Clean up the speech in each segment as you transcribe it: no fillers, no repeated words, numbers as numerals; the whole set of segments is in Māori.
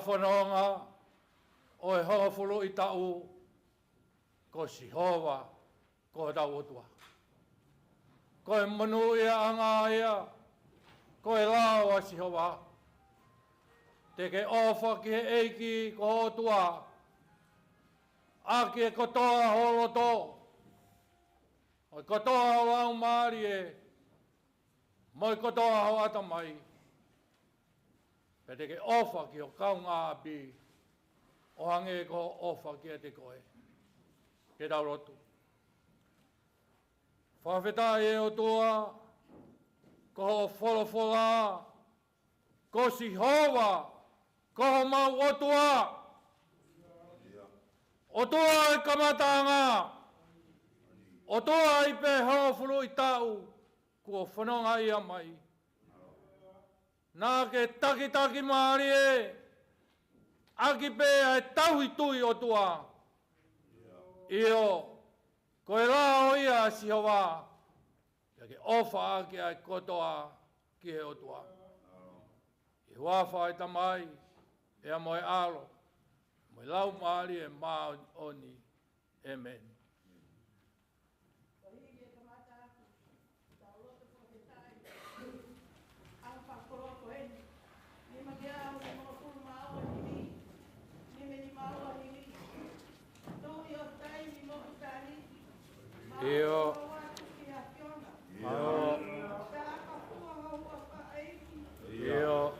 Whanonga o e hawafulu I tau ko Sihova ko Otua. Ko e manu ia anga ia ko e lao a Sihova. Te ke ofa ki he eiki ko Otua. A ki e kotoa ho Lotu. O kotoa ho au maari e. Moi kotoa ho atamai. Pete ke ofa ki o kaunga api, o hange ko ofa ki e te koe. Ke tau Lotu. Fakafeta'i e Otua, ko ho wholofola, ko Sihova, ko Homou Otua. Otua e kamatanga. Otua I pe hawafulu I tau, kua whanonga ia mai. Nā ke taki maari e, aki pēa e Taufu'i Otua. Io, ko e lao ia Sihova, ia ke ofa aki ai kotoa ki he Otua. I huafa e tamai, ea moe alo, moe lau maari e maa oni. Amen. Io. Io.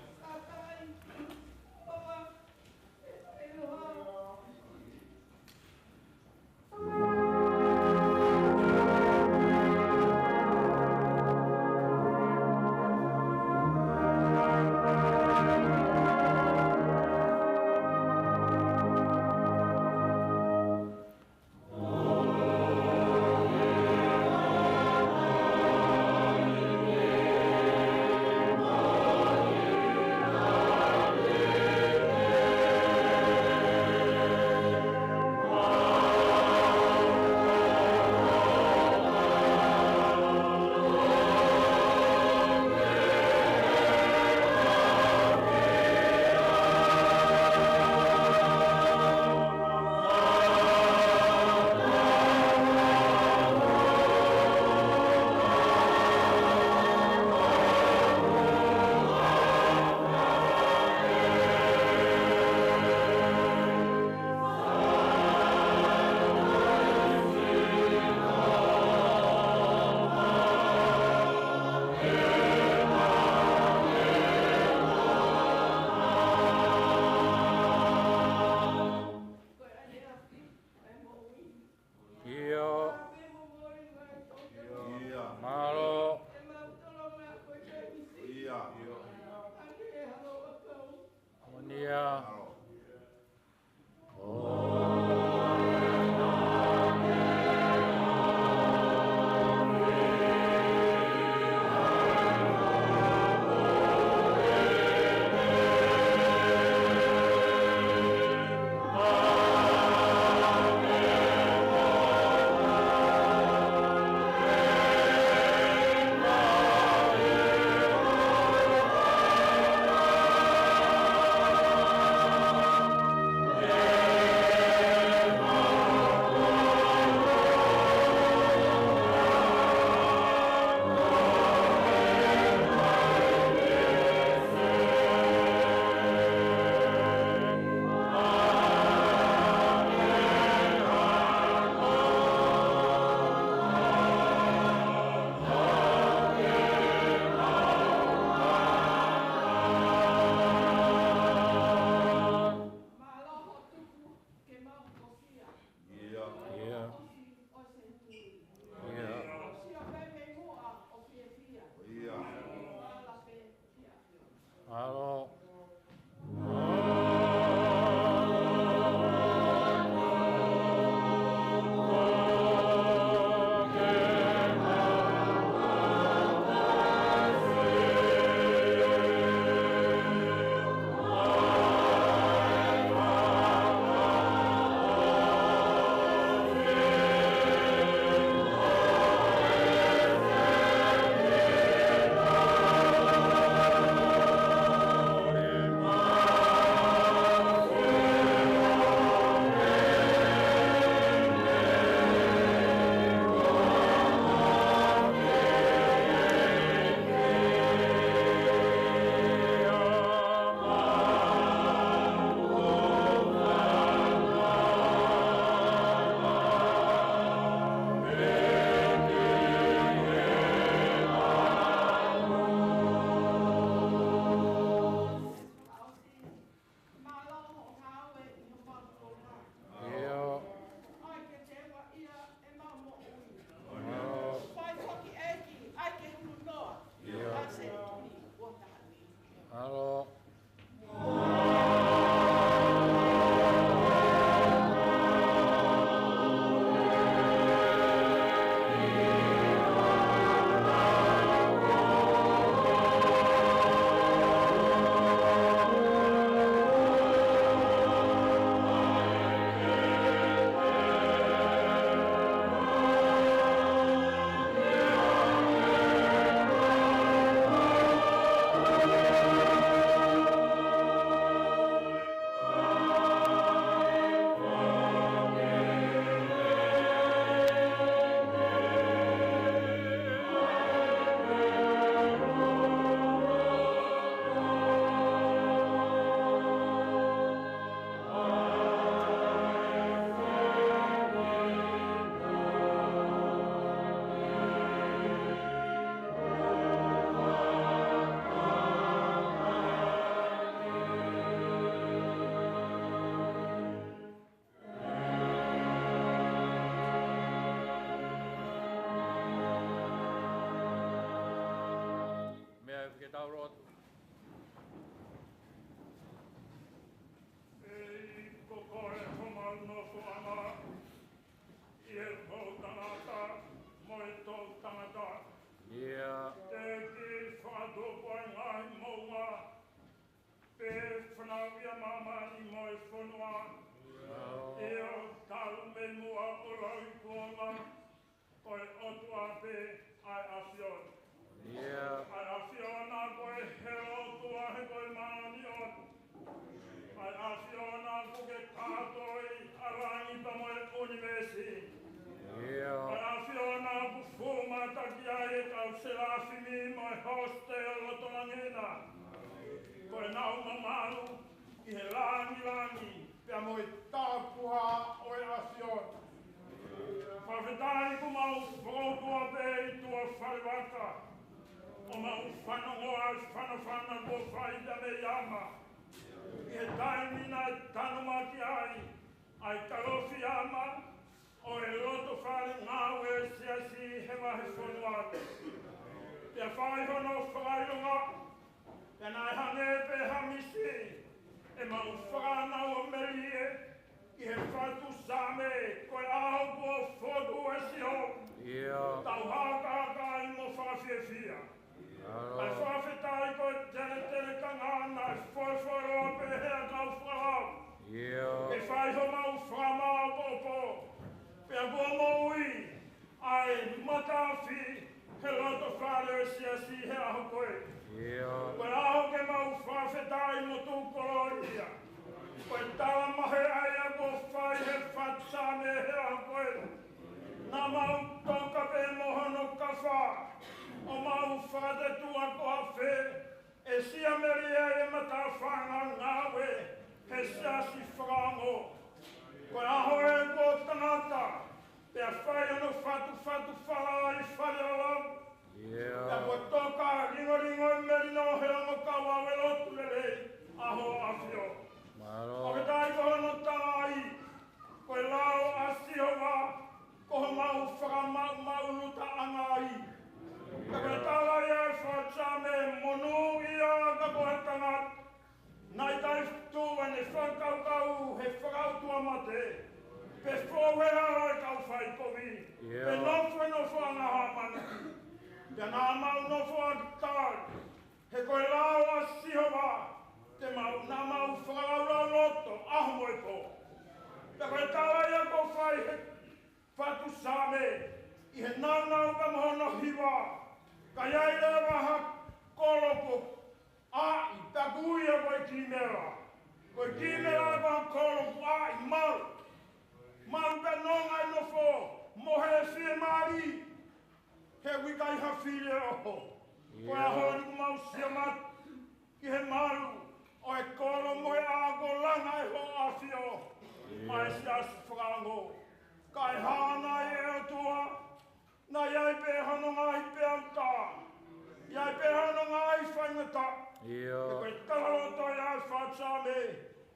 tau rotu. Ei koko e homal nofu ana. Ie tau Tangata, moi tau Tangata. Ia. Te ki whakatopoi ngai mounga. Pe whanawia mama I moi whanua. Eo tau me mua o lau kuonga. Koe Otua pe ai awhion. Ai awhiona koe he Otua he koe maani on. Ai awhiona kuke kātoi arangi pa moe universi. Ai awhiona kufuma taki ai kau serafimi moe hostel Lotu Langena. Koe nau mamaru I he langi pia moe tāpua oe awhion. Fakafeta'i ku mau whakautua pe I tua whaiwaka. O mau whanongoa whanawhana ko whaida me yama. I he taimina tanumaki ai tarofi ama o e loto whare ngāwe Siasi he wahe whonuate. Pia whaihono whakaironga, pia nai hange pe hamisi, e mau whanau o merie, I he whatu Saame, koe aho kua whotu e Sihova. Tau hākaka I mo whawhiawhia. Ai Fakafeta'i koe tere kangana, I whoeroa pe hea kau whakau. E whaiho mau whamau popo. Pea kua moui, ai matawhi, he loto whare o Siasi he aho koe. Koe aho ke mau Fakafeta'i mo tūkoroia. Koe tala mahe ai a ko whai he whatu Saame he aho koe. Nā mau tonga pe mohono kawha. O mau whakatetua ko hawhe, e siameria e matawhanga ngāwe, he Siasi Fakaongo. Koe aho e ko Tangata, pea whai anu whatu whala I whareala. Pea ko toka ringo e merino he ango kawa we Lotu lelei, aho awhio. Fakafeta'i ko hono tāi, koe lao a Sihova, ko mau whakamau luta angai. Kaveinga ia Saame monu ia ka koe Tangata. Nai tai tua ne whakaukau he whakautua mate. Pe whowea oi kau whai kovi. Pe nofo anga hamana. Pea nā mau nofo akitai. He koe lao a Sihova. Te mau nā mau whakaura loto aho moi ko. Pe koe tawa ia ko whai he whatu Saame. I he nānau ka mohono hiwa. Ka iai rewa ha kolopo. I takuia koe kimera. Koe kimera ka kolopo I mau. Mau ka nonga no fo. Mohe fie mari. He wikai ha file oho. Koe ahori ku mau siamat. Ki he maru. O e kolo moe ako langa e ho awhio. Mai Siasi Fakaongo. Kai hana e Otua. Na iai pe hanonga I pe auta. Iai pe hanonga I whaingata. E koe talaroto iai whatu Saame.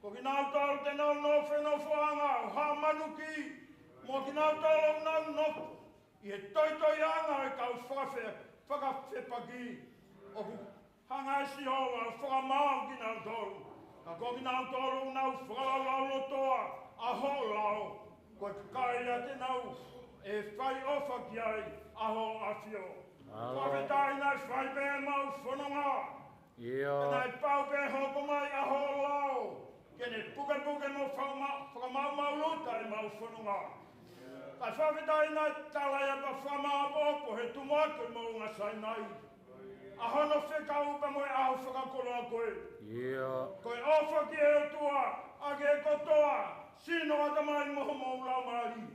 Ko ki nau talo te nau nofe no whaanga. Ha manuki. Mo ki nau talo nau nofu. I he toitoi anga e kau whakawhepaki. O ku hanga e Sihova whakamau ki nau tolu. Ka ko ki nau tolu nau whakalau lotoa. Aho lau. Koe kaia te nau. E whai ofa ki ai, aho awhio. Fakafeta'i nai whai pe mau whanonga. Nai pau pe hoko mai aho lau. Kene puke mo whakamau luta e mau whanonga. Kai Fakafeta'i nai talaya pa whamau popo he tumoako mo ngā sainai. Aho no whekau pa moe aho whakakolo a koe. Koe ofa ki e Otua, ake e kotoa, sino atamai mo Homou lau mari.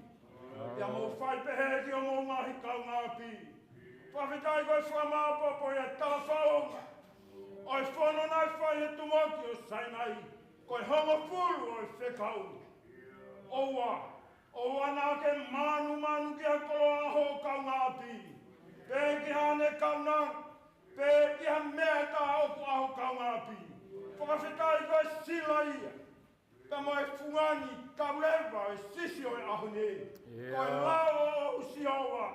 Ia mo whai pehe ki o mō ngahi kau ngāpi. Fakafeta'i koe whamau popo ia Taufu'i. Oi whono nai whai he tumoki o sainai. Koe hongo fulu oi whekau. Ouau nā ke manu ki a kolo aho kau ngāpi. Pe ki hane kau nang. Pe ki ha mea ka aho kau ngāpi. Fakafeta'i koe sila ia. Ka moe fungani kaulewa e sisi o e ahune. Koe lao o Sihova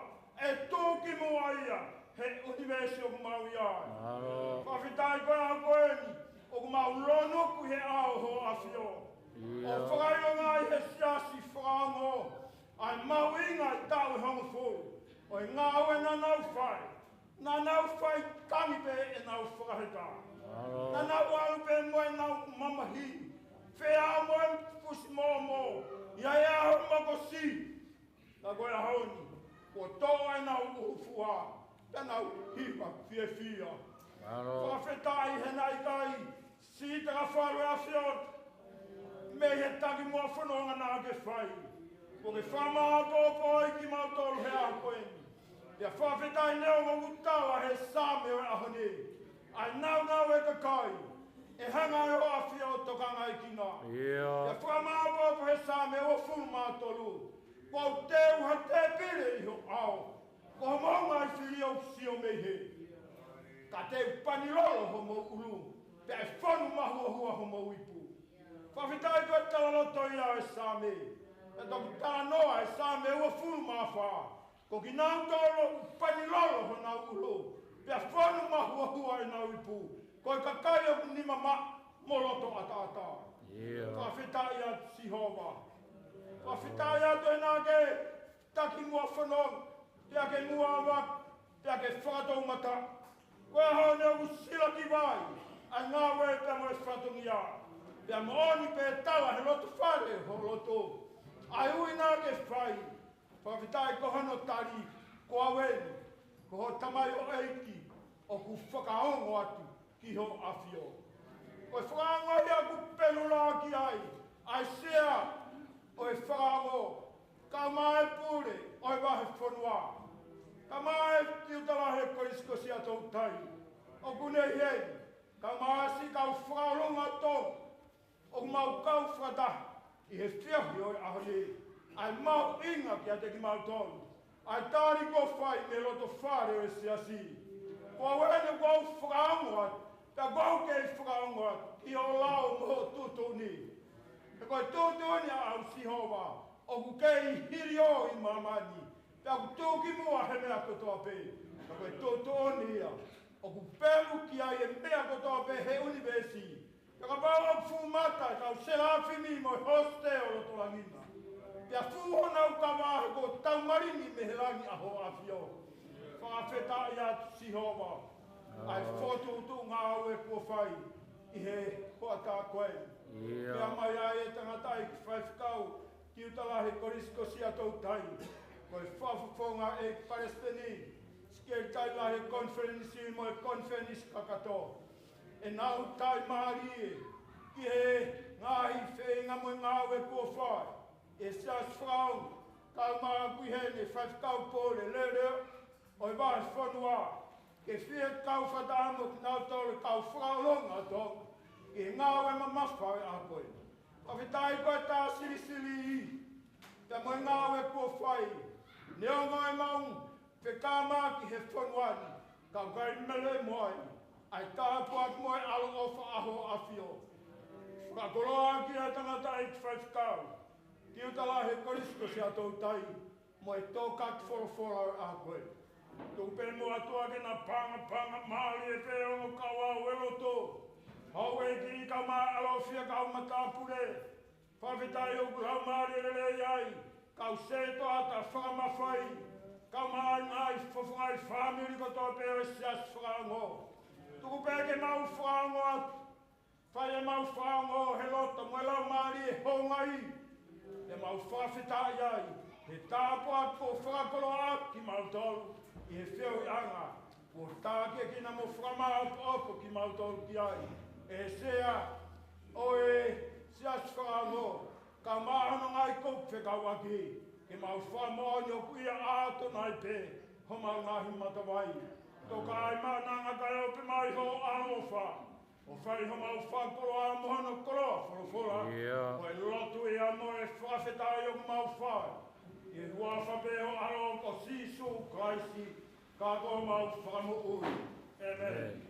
e tōki mua ia. he universe o mau ia. Fakafeta'i koe a koeni, o mau lono ku he ao ho afio. O whakaionga i he siasi Fakaongo, ai mau inga i tau e hongo fulu. O i ngā ue na nau whai. Nā nau whai kangi pe e nau whakafeta'i. Nā nau alu pe moe nau mamahi. Whea moe pusi mō mō. Ia e aho mako si. Nā koe a hauni. Ko toa e nau uhufua. Te nau hipa fie fia. Fakafeta'i he nai kai. Si te ka wharu a whiot. Me he taki mua whanonga nā ke whai. Ko ke whama a pōpō i ki mau tolu he a koeni. Ia Fakafeta'i neo ngongu tawa he Saame o e ahoni. Ai nau nau e ka kai. E hanga e ho a whio tokanga i ki nā. Ia whama a pōpō he Saame o fulu mā tolu. Ko te uha te pire i ho ao. Ko maunga i whiri au sio me he. Ka te panilolo ho mo ulu. Pe e whanu mahua hua ho mo ipu. Fakafeta'i koe tala loto ia e Saame. E toki tala noa e Saame ua fulu mawha. Ko ki nau tolo panilolo ho nau ulu. Pea whanu mahua hua e nau ipu. Ko i kakai o nima ma mo loto ata ata. Fakafeta'i a Sihova. Fakafeta'i a toi nā ke taki mua whanong. Pea ke mua awak. Pea ke whakatou mata. Koe hao neo ku sila ki vai. Ai ngā wei pea mo e whatongi a. Pea mooni pe tawa he lotu whare ho loto. Ai ui nā ke whai. Fakafeta'i ko hano tari, ko aweni, ko ho tamai o eiki, o ku Fakaongo atu ki ho awhio. Ko e Fakaongo ia ku pelula ki ai, ai sea o e Fakaongo, ka mai pure o e wahe whanua. Ka mai Tiuta Lahi Kolisi ko Sia'atoutai, o ku nei hei, ka mai si kau whakaolonga tō, o mau kau whakatahi, i he whiahi o e ahoni. Ai mau inga ki a te ki mau tonu. Ai tāri ko whai me loto whare o e Siasi. Ko awene ko au Fakaongo atu. Pea ko au kei Fakaongo atu. Ki o lau mo tutuni. E koe tutuni a au Sihova. O ku kei hiri o i mamani. Pea ku tūki mua he mea kotoa pe. E koe tutuni ia. O ku pelu ki ai e mea kotoa pe he universi. E ka pau au fumata. E kau serafimi mo hoste o loto langina. Pea fuho nau kawahe ko taumarini me he langi aho a whio. Fakafeta'i a Sihova. Ai whotutu ngā au e kua whai i he hoata koe. Pea mai ai e Tangata i ki whaifkau Tiuta Lahi Kolisi ko Sia'atoutai. Ko e whawhawhonga e Palestini. Sia'atoutai Lahi konferenisi mo e konferenisi kakato. E nau tai maari e. Ki he ngahi whenga mo ngā au e kua whai. E sias Fakaongo, kau maa kuihene, whaifkau pōre, lere, o i wahe whanua. Ke whia kau whataamo ki nau tōre kau whakaolonga tō, ke ngāwe ma mawhai a koe. Fakafeta'i koe tā siri siri i, te moe ngāwe kua whai. Neo ngoi maungu, whekāma ki he whanuani, kau kai mele moai, ai tāpuat moe alo o whaaho a whio. Whakakoroa ki a Tangata i ki whaifkau. Tiuta Lahi Kolisi ko Sia'atoutai, mo e tō kati whorofora a koe. Tupe mo atua ke na panga maali e wheongo kawa o Lotu. Hau e ki kau maa alofia kau matapure. Fakafeta'i o kuhau maali e lele iai. Kau seto ata whakamawhai. Kau maa ngai whawhangai whamiri ko tō peo e Siasi Fakaongo. Tupe ke mau Fakaongo atu. Whai e mau Fakaongo he Lotu mo e lau maali e hongai. E mau Fakafeta'i ai, he tāpua ko whakakolo atu ki mau tolu, i he whio i anga. Ko tākia ki na mo whakamau opo ki mau tolu ki ai. E sea, o e Siasi Fakaongo, ka mahano ngai kope kau aki, ke mau whamaoni o kuia āto nai pe, ho mau ngahi matawai. Toka ai mānanga kai ope mai ho āmofa. O whai ho mau whakoro a mohano koroa, whorofora. O e Lotu e a mo e Fakafeta'i o mau whai. I hua whapeo aro ko sisu kaisi, ka ko mau whakamu ui. Amen.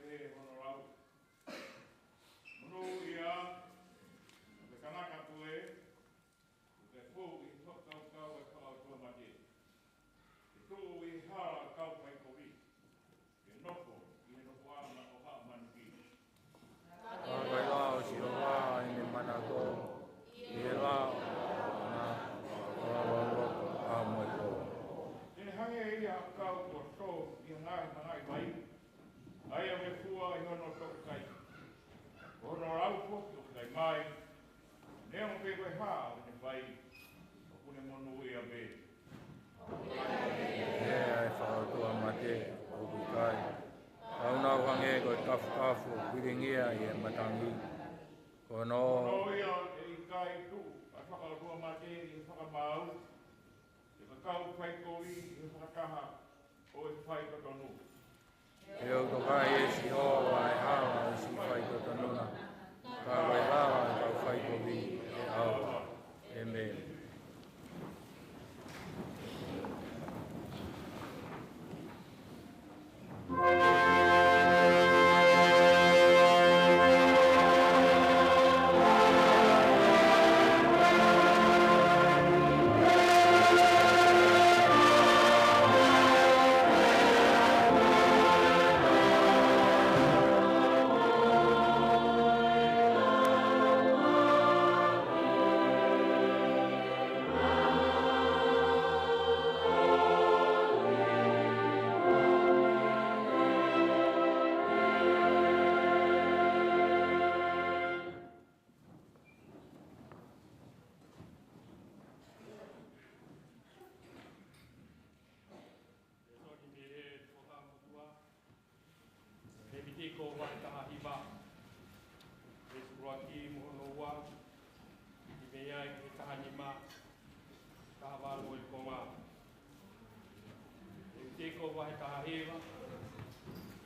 pe honorau. Munu ia, me Tangata pue, me fu I Fakakau e Whakautua mate. E tu I hala kau pai kovi. E noko, I he noko ana o haa manuki. Kaveinga o Sihova I ne manako, I he lao na Moimoi. E hange ia kau tua tō I ngai mangai mai. Aia me fua I hono tō kai. Hono raupo tō kai mai. Nea mo pe koe haa o ne vai. O kune monu ia me. Nea e whakautua mate o kukai. Auna wange koe kafu piringia I e matangi. Kono Hono ia e I kai tu. A whakautua mate I whakamau. E kakau kai koi I whakataha. O e whai katonu. E o tokai e Sihova e hawa I si whai kotonuna. Kaveinga e kau whai kovi e awa. Amen. Levitiko wahitaha hiba. Esruaki mohono Ouau. I mea I ke tahanima. Kahawalu I konga. Levitiko wahitaha hiba.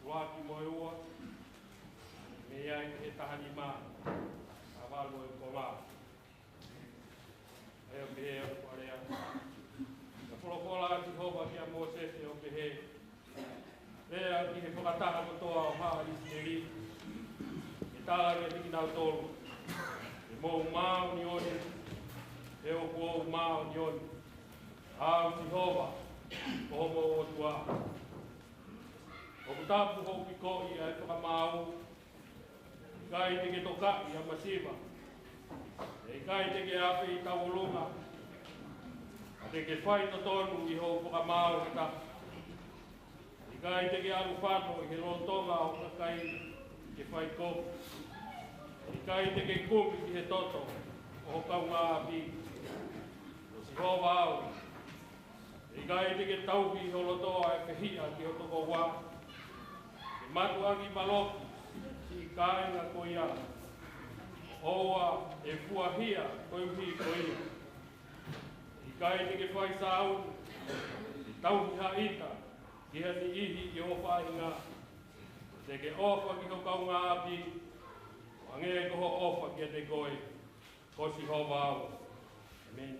Ruaki moeua. I mea I ke tahanima. Kahawalu I konga. Eo pehe o kuarea. Na wholokola Sihova kia Moses e o pehe. Rea ki he whakataha kotoa o haa I Siri. E tāra me hiki nau tōru. E mou māo ni oni. E o kuou māo ni oni. Āu Sihova. O Homou Otua. O kutapu hou piko I ai whakamāu. Kai te ke toka I a masiva. E kai te ke ape I tawolunga. A te ke whai to tonu I hou whakamāu hata. Kai te ke alu whāno I he Tonga o kakai ke whai kōpu. I kai te ke kumi ki he toto o kaunga api. O Sihova au. I kai te ke Taufu'i o Lotoa e whihia ki o toko wā. Ke matu angi maloki si Kaveinga koia. Oua e fuahia koiuhi koia. I kai te ke whai sāu. I Taufu'i haita. Ki hati ihi I o whainga. Te ke ofa ki ho kaunga api. Ange koho ofa ki te koe. Ko Sihova au. Amen.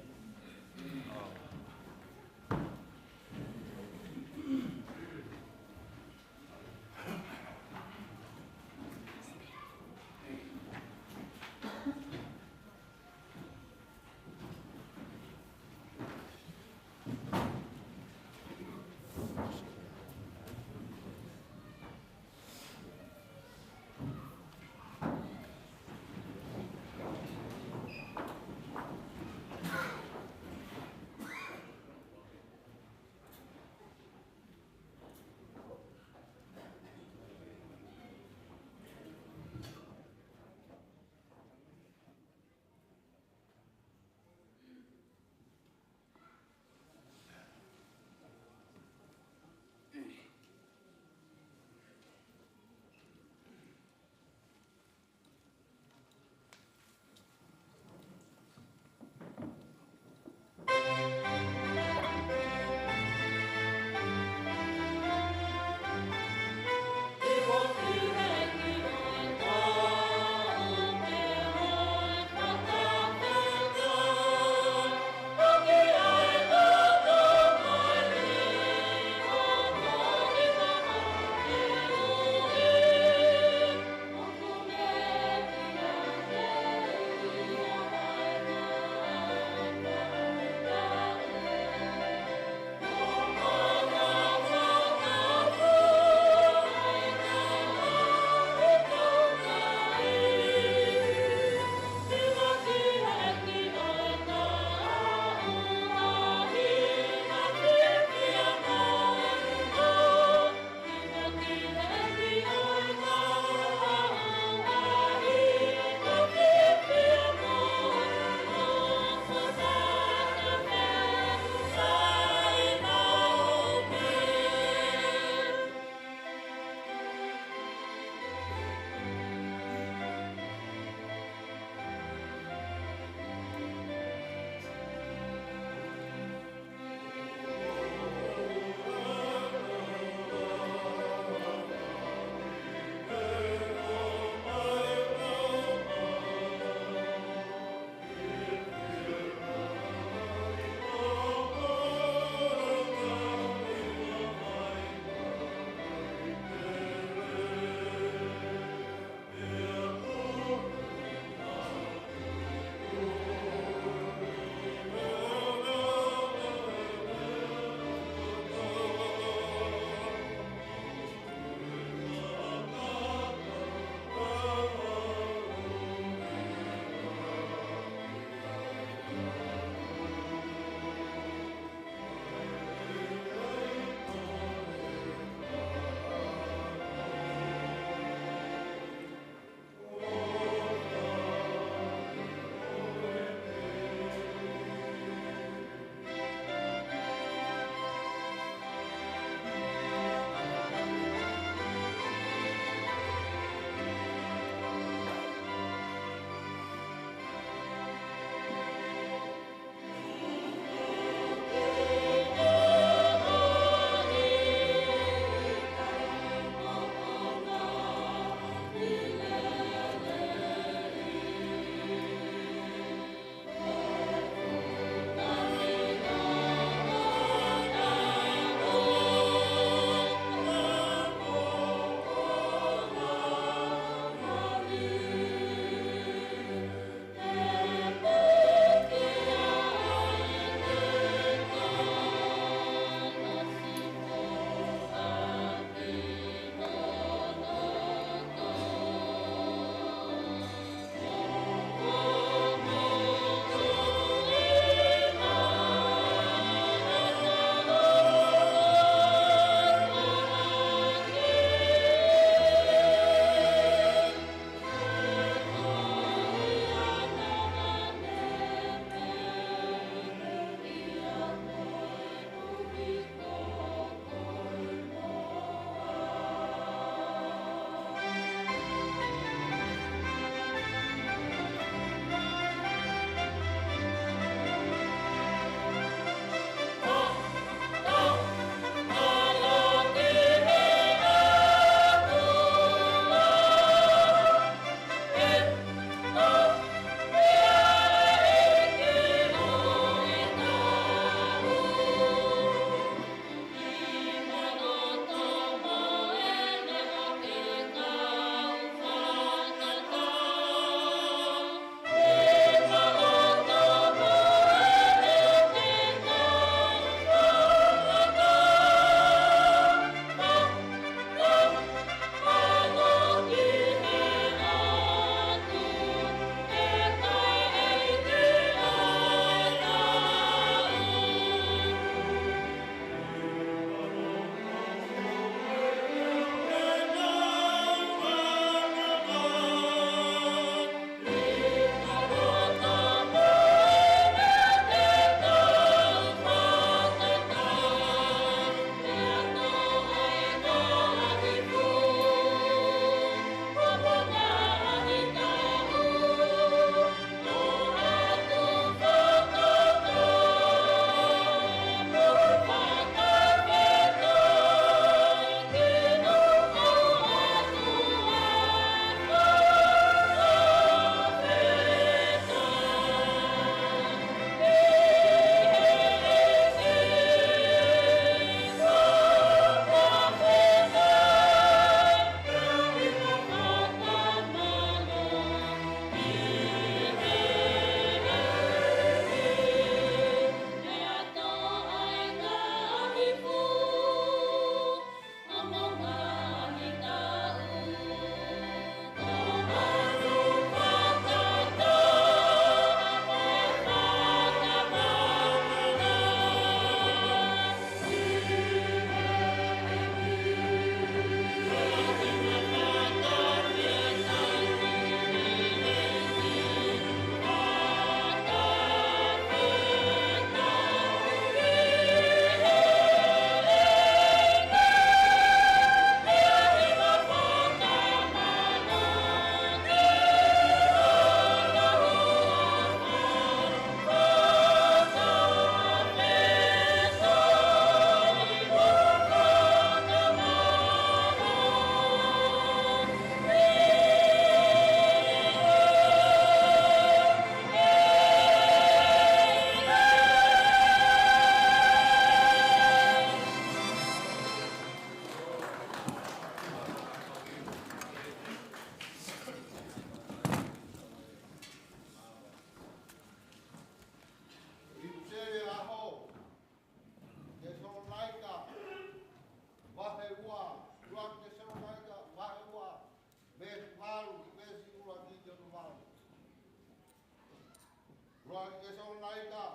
Roa ke so naika.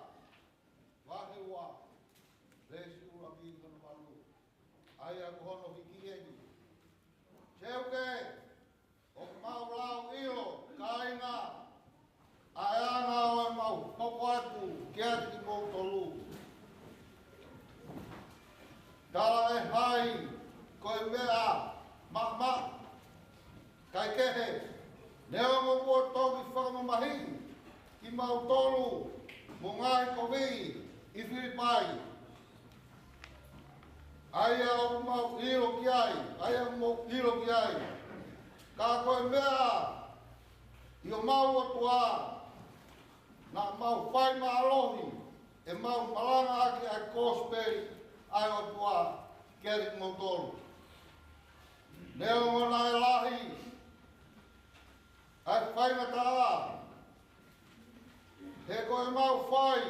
Wahe wa. Lesi ula ki kono malu. Ai a kono hiki eni. Cheuke. O mau lau ilo. Kainga. Aanga o mau. Koko atu. Kia ki mo tolu. Dala e hai. Koe mea. Ma. Kai kehe. Neo mo po toki whakamahi. Ki mau tolu. Mo ngai kovi. I Filipai. Aia o mau ilo ki ai. Aia mo ilo ki ai. Ka koe mea. I o mau Otua. Na mau whai ma alohi. E mau malanga aki ai kosperi. Ai Otua. Kerik mo tolu. Neo mo nai Lahi. Ai whai na taa. He koe mau whai.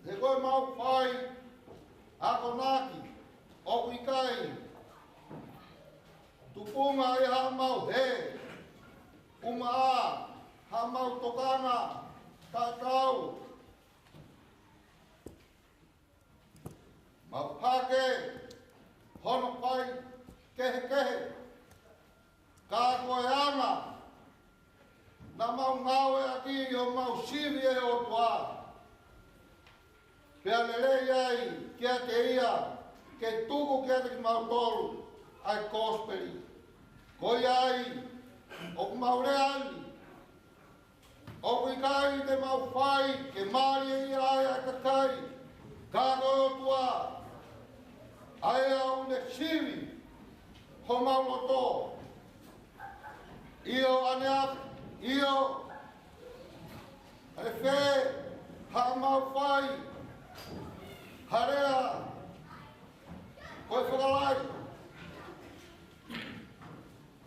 He koe mau whai. Ako naki. Oku ikai. Tupunga i ha mau he. Uma a. Ha mau tokanga. Kakau. Mau pake. Hono whai. Kehe. Ka koe ana. Na mau ngawe aki o mau siri e Otua. Pea lelei ai, kia te ia, ke tuku kia te ki mau tolu, ai kosperi. Koi ai, o ku mau reali. O ku ikai te mau whai, ke maari e ia ai ai kakai. Ka koe Otua. Ai au ne siri, ho mau loto. Io aneak, io. Ai whe, ha mau whai. Harea, koe whakalai.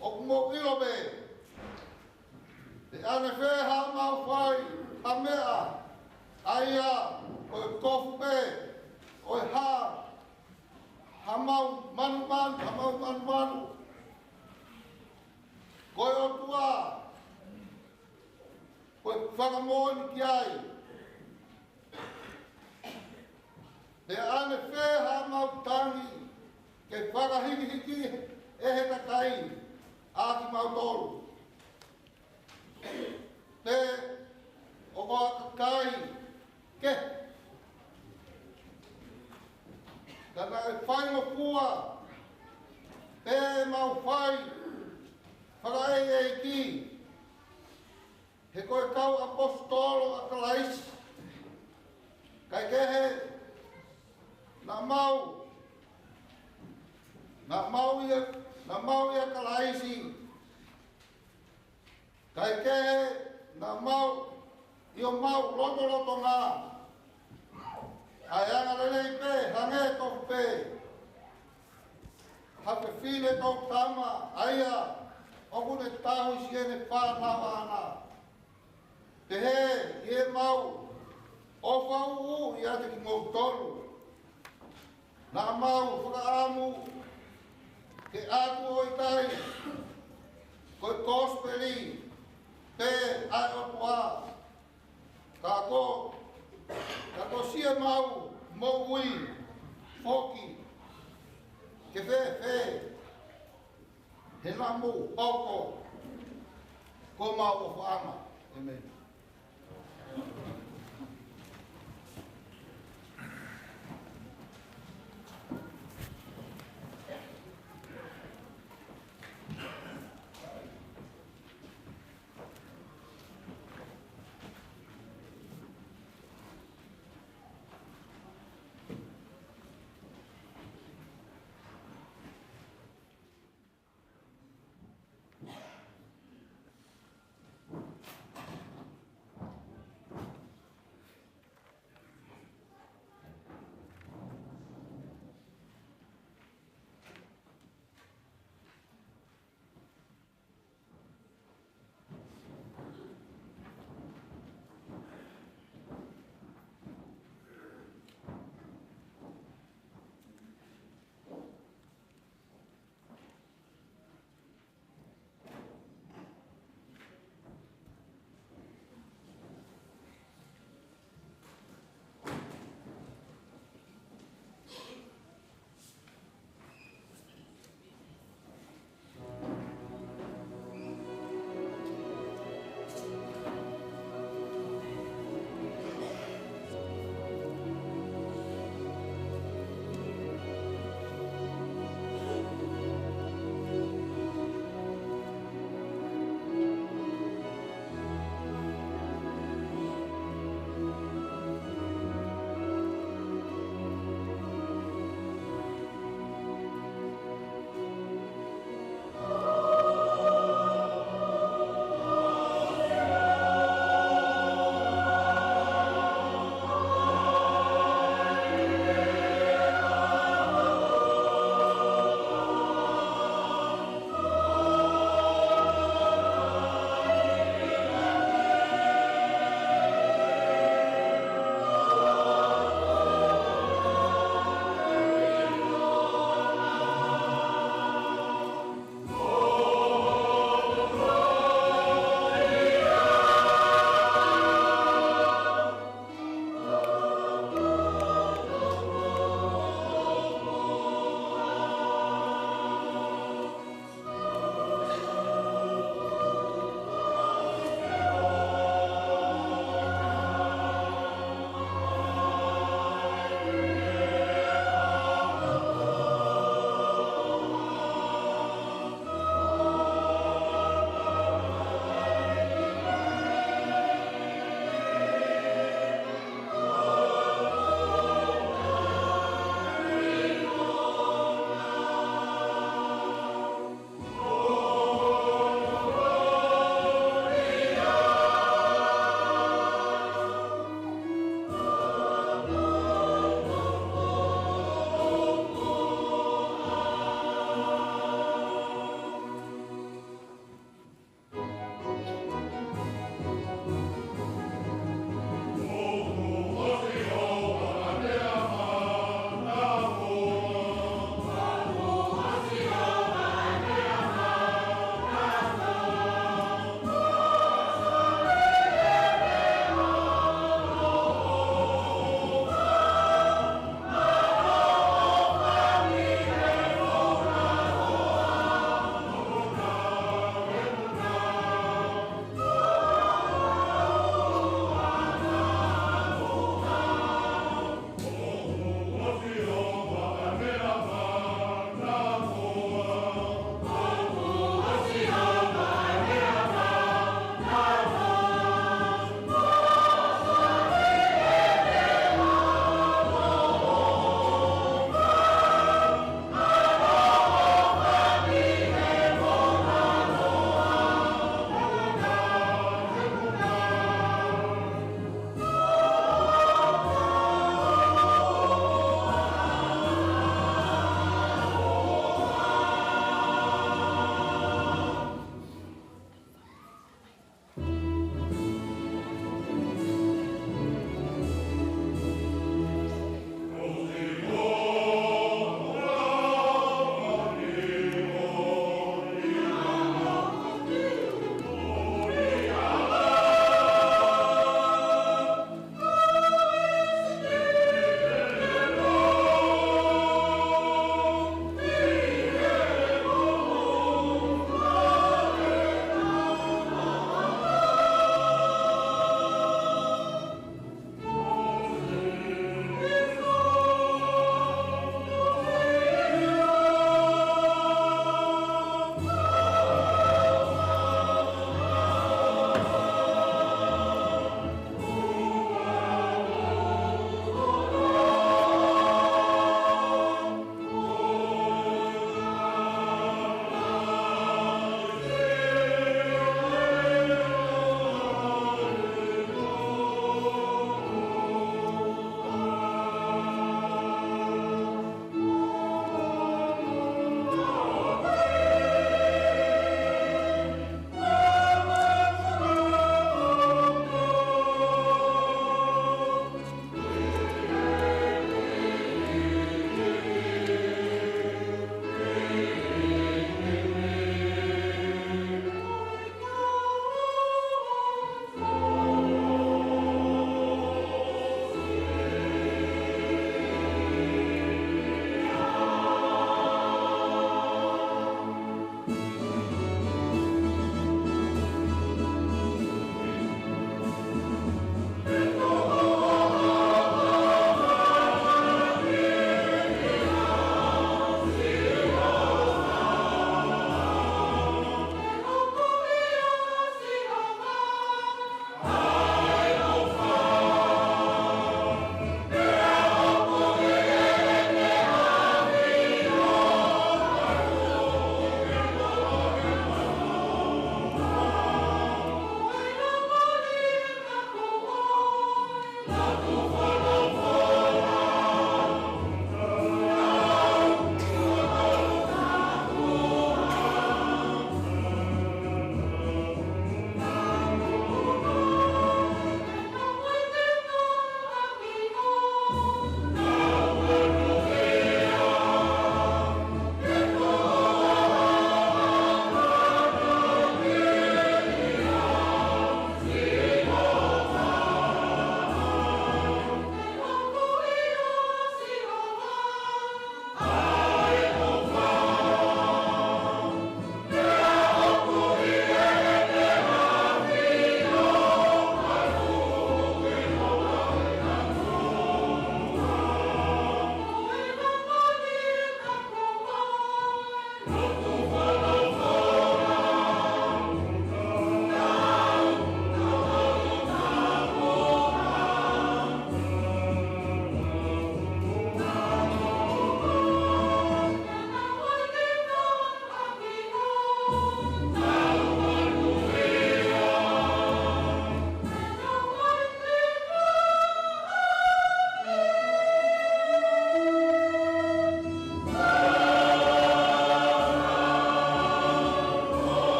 O kumo ilo me. Te ane wheha mau whai, ha mea. Aia, koe kofu me. Koe ha. Ha mau manu. Koe Otua. Koe whakamoini ki ai. Te ane wheha mau tangi, ke whakahiki e he takai, āki mau tolu. Te o koa kakai, ke. Tana e whai no kua, te mau whai, whakaei e ki. He koe kau apostolo a kalaisi, kai kehe, na mau ia kalaisi. Kai ke na mau io mau loto ngā. Ai anga lelei pe, hange to pe. Hape fine to tama, aia, oku ne tahu siene whānawa ana. Te he, ie mau, o whau ia te ki mau tolu. Nā mau whakaamu, ke atu o itai, koe kosperi, te ai Otua. Kako sia mau, moui, foki, ke whe, he namu, oko, ko mau o whaanga. Amen.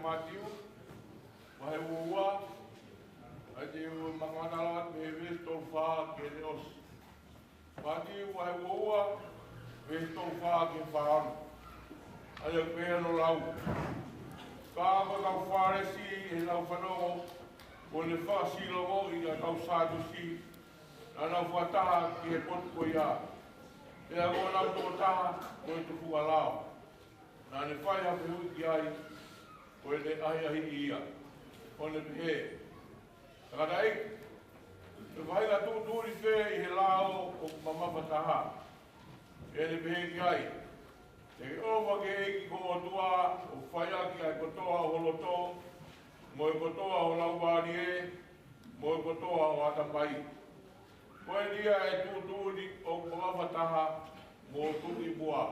matiu, wahe ua, ati manganala me vesto fa ke leos. Matiu wahe ua, vesto fa ke faam. Ai pe no lau. Ka ko faresi e lau fano o le fasi logo i a kau sadu si. Ana fuata ki e pot ko ia. E a ko lau to ta ko e tuku alao. Na ne fai a hui ki ai ko e le ai ahi ia. O le pehe. Taka ei. E vai la tu turi fe i he lao o mamama taha. E le pehe ki ai. E ova ke eki ko Otua, o whaiaki ai kotoa o Lotu, mo e kotoa o Lauarie, mo e kotoa o Atapai. Ko e lia e tūtūri o Kaveinga mo tuki bua.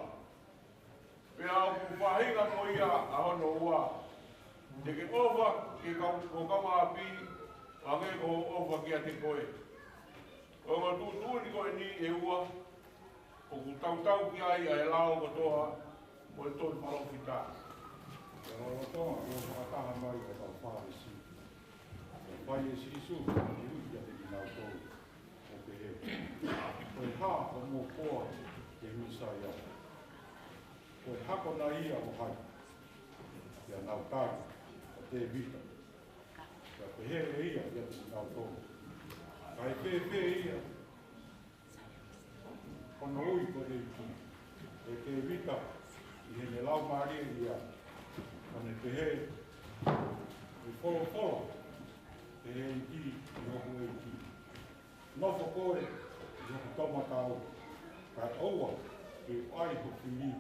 Pea o ku whahinga mo ia a hono ua. Te ke ova ke ko kama api, ange ko ova ki a te koe. O ko tūtūri ko e ni e ua, o ku tautau ki ai e lao kotoa, mo e tōi Fakafeta'i. O Tonga, o whakataha mai o tau whāresi. O whai e sisu, i ui a te kinau tōu o te heo. O e hā o mō koa e huisai au. O e hako na ia o hai. Te anau tāki o te vita. Ka te here ia i a te kinau tōu. Ka e whewhe ia. Kono ui ko te iki. E te vita i hene lau maria ia. Kone te he, e wholo, te he iki, i hoku e iki. Nofo koe, i hoku tomatau, ka Ouau, e ai ho whini,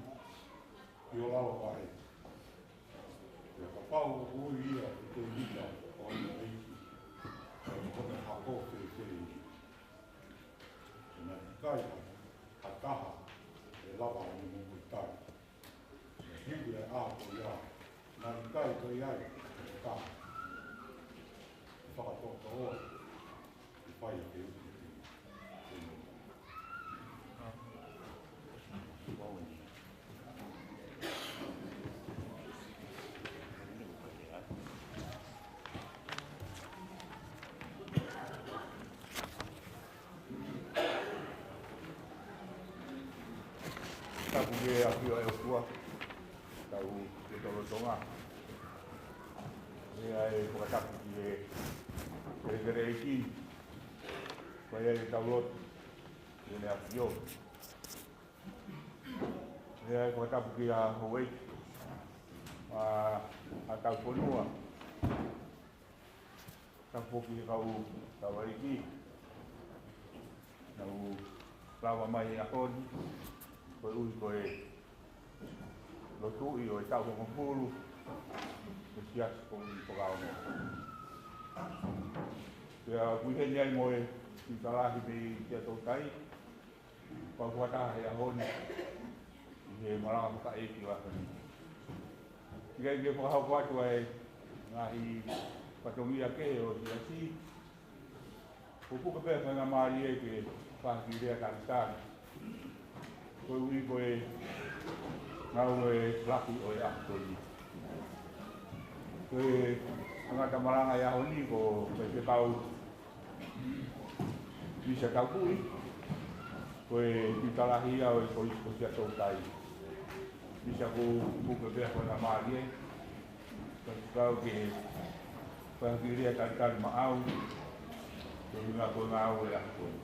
i o lawa wahe. E ka pau o ui ia i te vita o ina e iki, ka i hone hako te iki. E nā i kai, a taha, e lawa o ni mungu tai. E hiwi e āpo ia. Nā i kai toi ai, e kā. E whakatota oa, e whai a te uti te Tapu ke a pio e Otua, tau ke tolo Tonga. Ea e whakatapu ki e kere eki, mai e tau Lotu, e a pio. Ea e whakatapu ki a Homou, a Taufu'i, tapu ki kau eki, nau lawa mai a koni, koe ui koe Lotu i o e Taufu'i, e Siasi ko i Fakaongo. Pea kuiheni ai mo e Lahi me Sia'atoutai, Fakafeta'i he ahoni, i he Malanga Faka'eki wakani. Ika i ke whakahauko atu ai ngahi patongia ke o Siasi, pupuka pēr whanga maari e ke whahaki rea Tangata. Koe ui koe ngau e laki o e akutoi. Koe Tangata Malanga e ahoni ko me kau bisa Taufu'i. Koe Tiuta Lahi au e Kolisi ko Sia'atoutai. Bisa ko puka pēr whanga maari e. Kau ke whahaki rea Tangata maau. Koe hinga koe ngau e akutoi.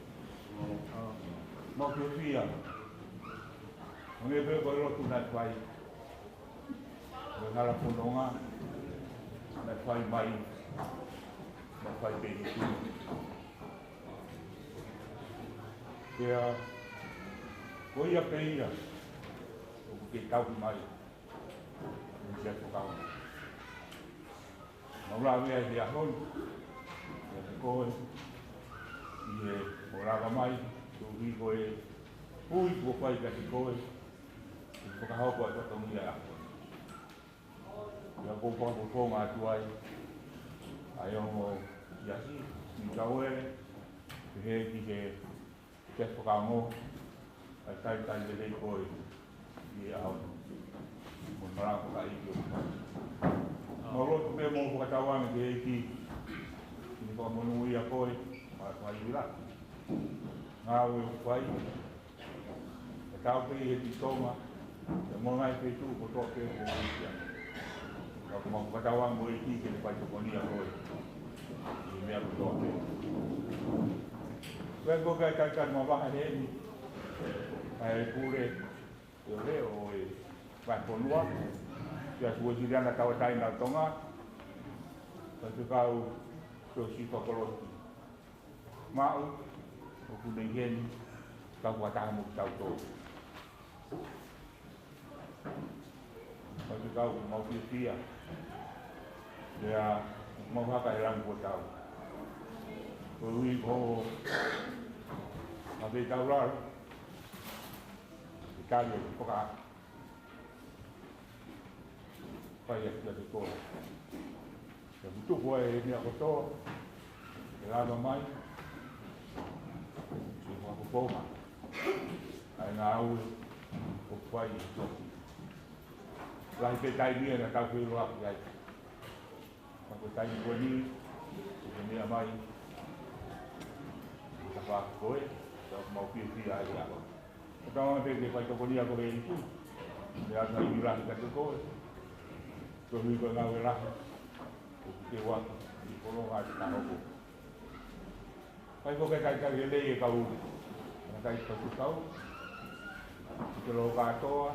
Mau ke whia. Nge pe ko Lotu na twai. Ngara punonga. Na twai mai. Na twai beni. Pea ko ia pe ia. O ke tau mai. Ni se tokau. Na ula vea dia hon. Ya ko e ora mai. Tu vi ko e ui ko pai ka ko e whakahauko a tatongia ako. Ia ko ngā tuai, ai ongo Siasi, ni kaue, te he ki ke Fakaongo, ai tai le rei koe i a hau. Mo Malanga Faka'eki o. Mo whakatawanga ki eiki. Ni kwa monu ia koe, mai wira. Ngā ue whai. E Taufu'i he ti Tonga. E mo ngai pe tu ko toa pe ko Uesliana. Ka kuma whakatawanga mo eiki ke le pai tokonia koe. I mea ko toa pe. Koe ko kai kai ma waha he ni. Ai pure e ole o e vai ponua. Ia Uesliana Taufu'i na Tonga. Ka te kau ko si Kolisi. Mau o kunei heni ka wataha mo tau tō. Ka te kau mau pia. Lea mau haka e rangu o tau. Ko ui ko a vei tau raro. I kari o poka. Pai e kia te tōra. Ka mutuku e mea kotoa. E rama mai. Poma. Ai ngā aue o whai i toki. Lahi petai nia na Taufu'i roa ki ai. Fakafeta'i koe ni, o mea mai. Ka whaka koe, ka mau pia ai ako. O taonga peke whai tokonia koe i tu. Me ata i rahi ka te koe. Ko hui koe ngau e rahi. O ki te waka, i koronga i tahoko. Whai koe kai e lei e ka uri. Kai kau te lo katoa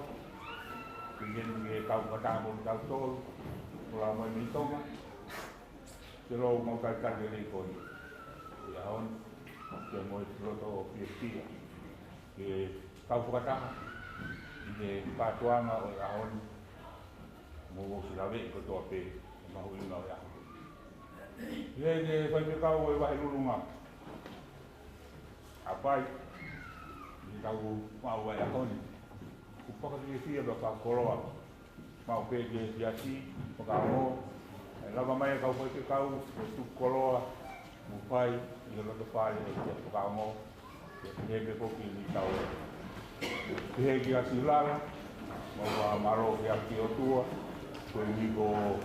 te nge kau katamo tau tolu ora mai mi Tonga te lo mau kai le ko ni ya on te mo lo to pia ke kau kata ni patuanga o ya on mo silave ko to pe ma hu na ya ye vai kau e vai lulunga apai tau mau e ahoni. Ku whakatiri whia ba whakakoroa. Mau pēke Siasi, Fakaongo. E lava mai e kau whaike kau, e tu koroa, mu whai, i le loto whare e kia Fakaongo. E heke koki ni tau e. Te heke a Silara, mau wa maro ke a ki Otua. Koe wiko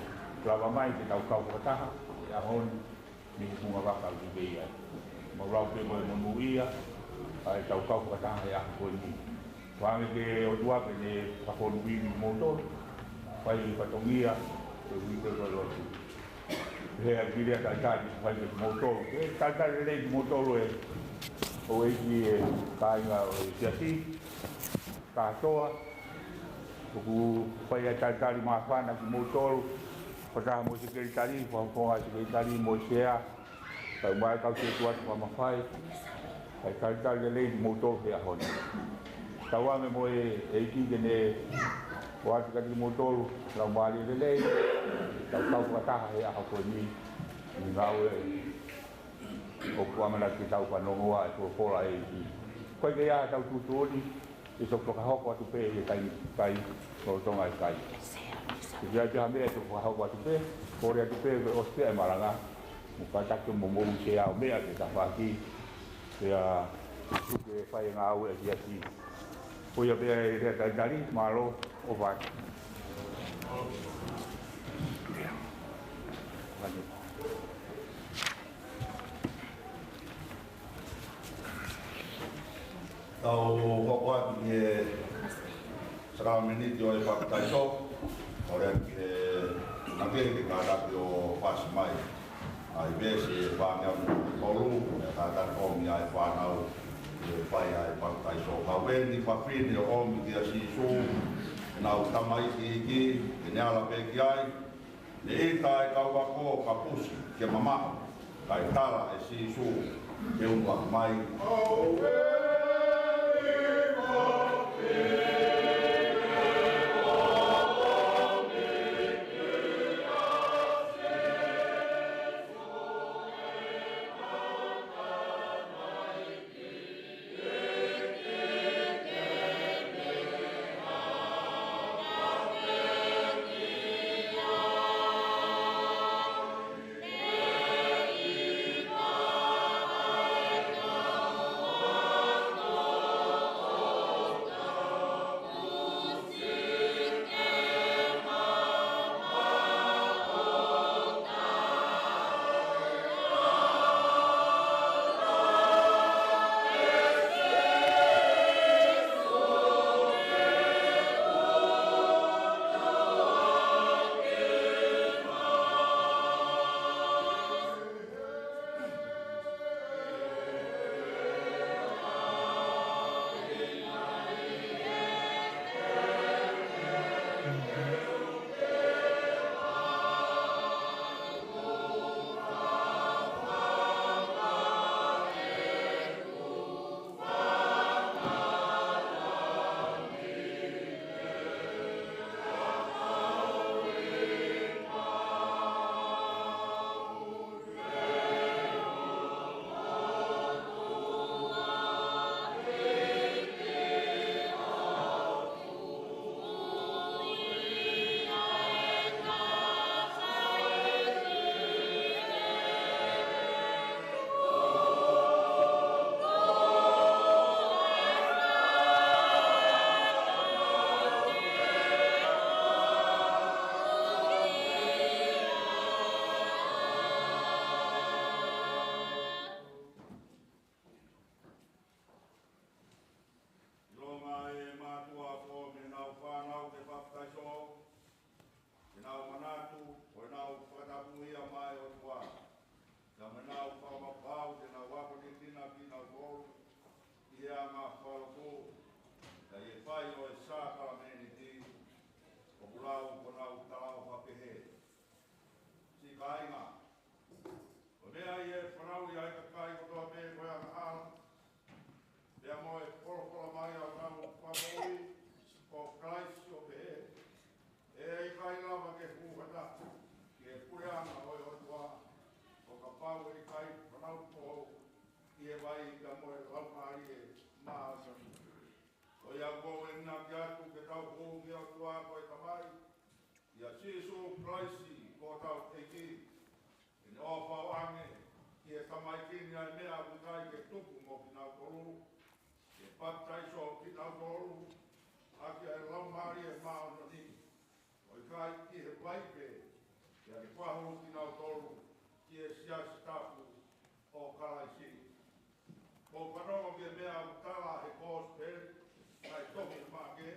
lava mai ke tau kau whakataha, e ahoni, ni kunga waka i vei ai. Mau rau pe moe monu ia, ai tau kau whakataha e ako koe ni. Whange ke Otua ke ne whakonu wini motor, whai whatongia, ke wiko koe Lotu. Hea kirea tai whai ke motor. E tai rei motor e o eiki e kāinga o Siasi, kātoa. Kuku whai e tai maa whana ki motor, whataha mo se keritari, whaponga se keritari mo sea, kai mai kau te tuatu whamawhai, kai kai lei motor he ahoni. Tauame mo e eiki ke ne o ati kati motor, lau maari lei, tau whataha he aha koe ni ngau e o kuamana ki tau whanongoa e kua pora eiki. Koe ke ia tau tutuoni, e so toka hoko atu pe e kai o tonga e kai. Ke ia te hamea to hoko atu pe, kore atu pe o spea e Malanga. Muka taku Homou se au mea ke tawhaki ke a tuke whai ngā au e Siasi. Koia pia e rea taitari, malo o vai. Tau hokoaki e Saame miniti o e Fakafeta'i so, ore ki e nakere ke kārapi o pasi mai. Ai vese whānau tolu, e tātara omi ai whānau e whai ai Fakafeta'i so. Kaveinga whawhine o omi ki a sisu, nau tamaiti iki, e neala peki ai, ne ita e kau wako ka pusi, ke mamaha, kai tala e sisu, ke unua mai. Kaveinga. O mea I e whanau I ai ka kai kotoa me koe anga hala. Mea moe polo mai au nau whamoi o Kolisi o pehe. E ai kai lava ke huhata. Ke pureanga oi Otua. O ka pau e kai whanau pohou. I e vai ka moe laumari e maasani. O ia kou e nina ki atu ke Taufu'i ki Otua koe tamai. Ia Sisu Kolisi ko Taufu'i. I ne ofau ange. Ki e tamai kini ai mea utai ke tupu mo ki nau toru. Ke pataiso ki nau toru. Aki ai laumari e maasani. O i kai ki he waipe. Ia ke pahu ki nau toru. Ki e Siasi tapu o Kolisi. Ko whanongo ke mea utala he kōsperi. Ai tohi māke,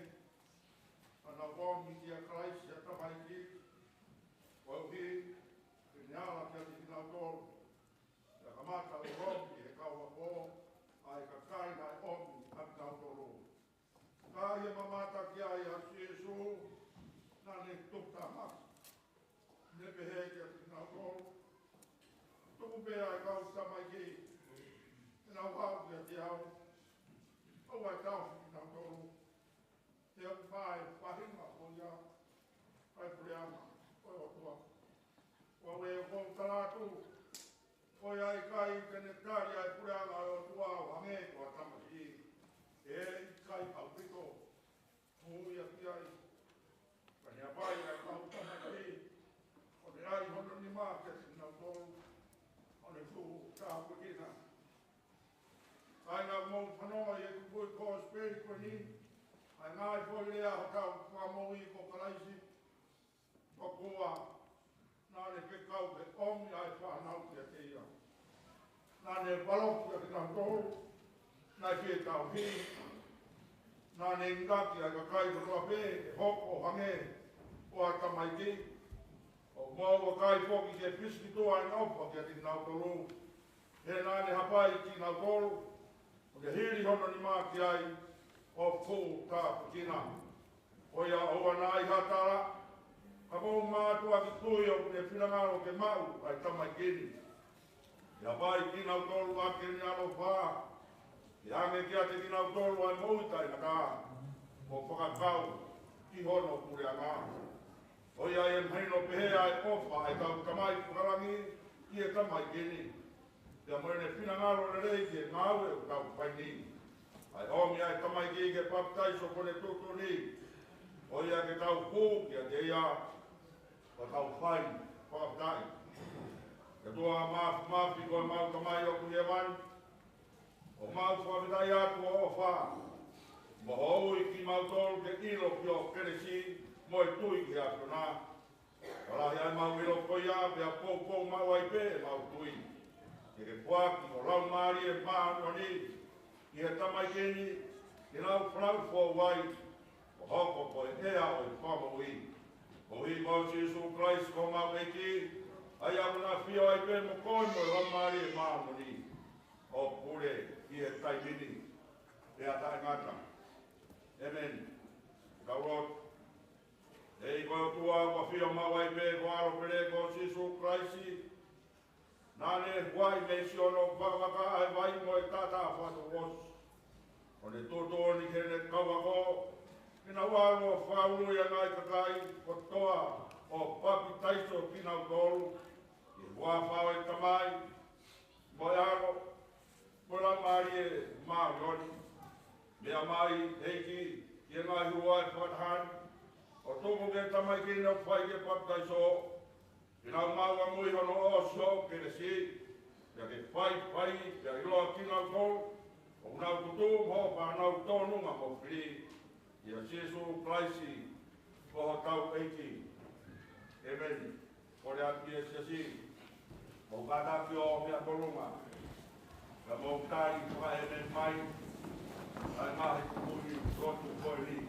ana wāmi ki a Kolisi a tamai ki, wau hi, ke neala ki a te hinau tōru. Ia ka mata o wāmi he kaua pō, ai ka kai nai omi a hinau tōru. Ka ia mamata ki ai a Sisu, nane tukta maki. Nepe he ki a te hinau tōru. Tuku pēa ai kau tamai ki, ina wāu ki a te au. O ai Taufu'i ki nau tōru. Te au whae whahinga o ia. Ai Uesliana, oi Otua. Wau e o talatu. Oi ai kai kene tari ai Uesliana o Otua o hange ko a tamaki. E kai Levitiko. Homou ia ki ai. Kani a pai ai kau tamaki. O ne ai hono ni maa ke ki nau tōru. O ne fu Taufu'i kina. Ai ngā mou whanonga I e kupui kōsperi koe ni. Ai ngāi poi lea ho kau whamoi ko Kolisi. Whakua. Nāne ke kau ke omi ai whanau ki a te ia. Nāne waloki a ki nau tōru. Nai ki e Taufu'i. Nāne ngaki ai ka kai kotoa pē. E hoko hange. O a tamai ki. O mau a kai poki ke piski toa I opa ki a te nau tōru. He nāne hapai ki nau tōru. O ke hiri hono ni mā ki ai o kū tāpu kina. O ia oa nā I hatara. Ka mou mātua ki tui o kune whirangaro ke mau ai tamai kini. Ia vai ki nau tōru ake ni alo whā. Ki ange ki ate ki nau tōru ai moutai na kā. O whakakau ki hono kure a ngā. O ia e mhaino pehe ai ofa ai tau tamai whakarangi ki e tamai kini. Ia moene whirangaro le rei ki e ngāwe o tau whaini. Ai omi ai tamai ki ke baptaiso kone tutu ni. O ia ke tau pū ki a te ia o tau whaini, Fakafeta'i. Ke tua māwhi koe mau tamai o kuhi e wani. O mau Fakafeta'i atu o whā. Mo hoi ki mau tolu ke ilo ki o Kolisi mo e tui ki a tuna. Lahi ai mau ilo koi a pia pou mau ai pē mau tui. Ke ke puaki o lau maari e māno ni, I he tamai keni, ki nau whanau fō wai, o hoko po e ea o I whamoi. O hi mau Sisu Kolisi ko mau eiki, ai au na whio ai pē mo koi mo lau maari e māno ni. O pure I he taimini, e a Tangata. Amen. Kaurot. Ei koe Otua wa whio mau ai pē ko aro pere ko Sisu Kolisi, Nāne huai me siono whakawaka ai vai mo e tata whato wos. O ne toto ni kene kawako, kina waro whauru ia ngai kakai, ko toa o papi taiso kina utoru, I hua whao e tamai, mo e aro, mo la mari e maarioni. Mea mai heiki, I ngai hua e whatahani, o toko ke tamai kina whai ke papi taiso, Kina maua mui hono o so Kolisi, ia ke whai, ia iloa kina tōru, o unau tutu ho whanau tōnunga mo whiri, ia Sisu Kolisi, ko tau eiki. Amen. Kore ati e Siasi, mo kataki o mea tōnunga, ka mo kai whae mai, ai mahi kukui Lotu koe li.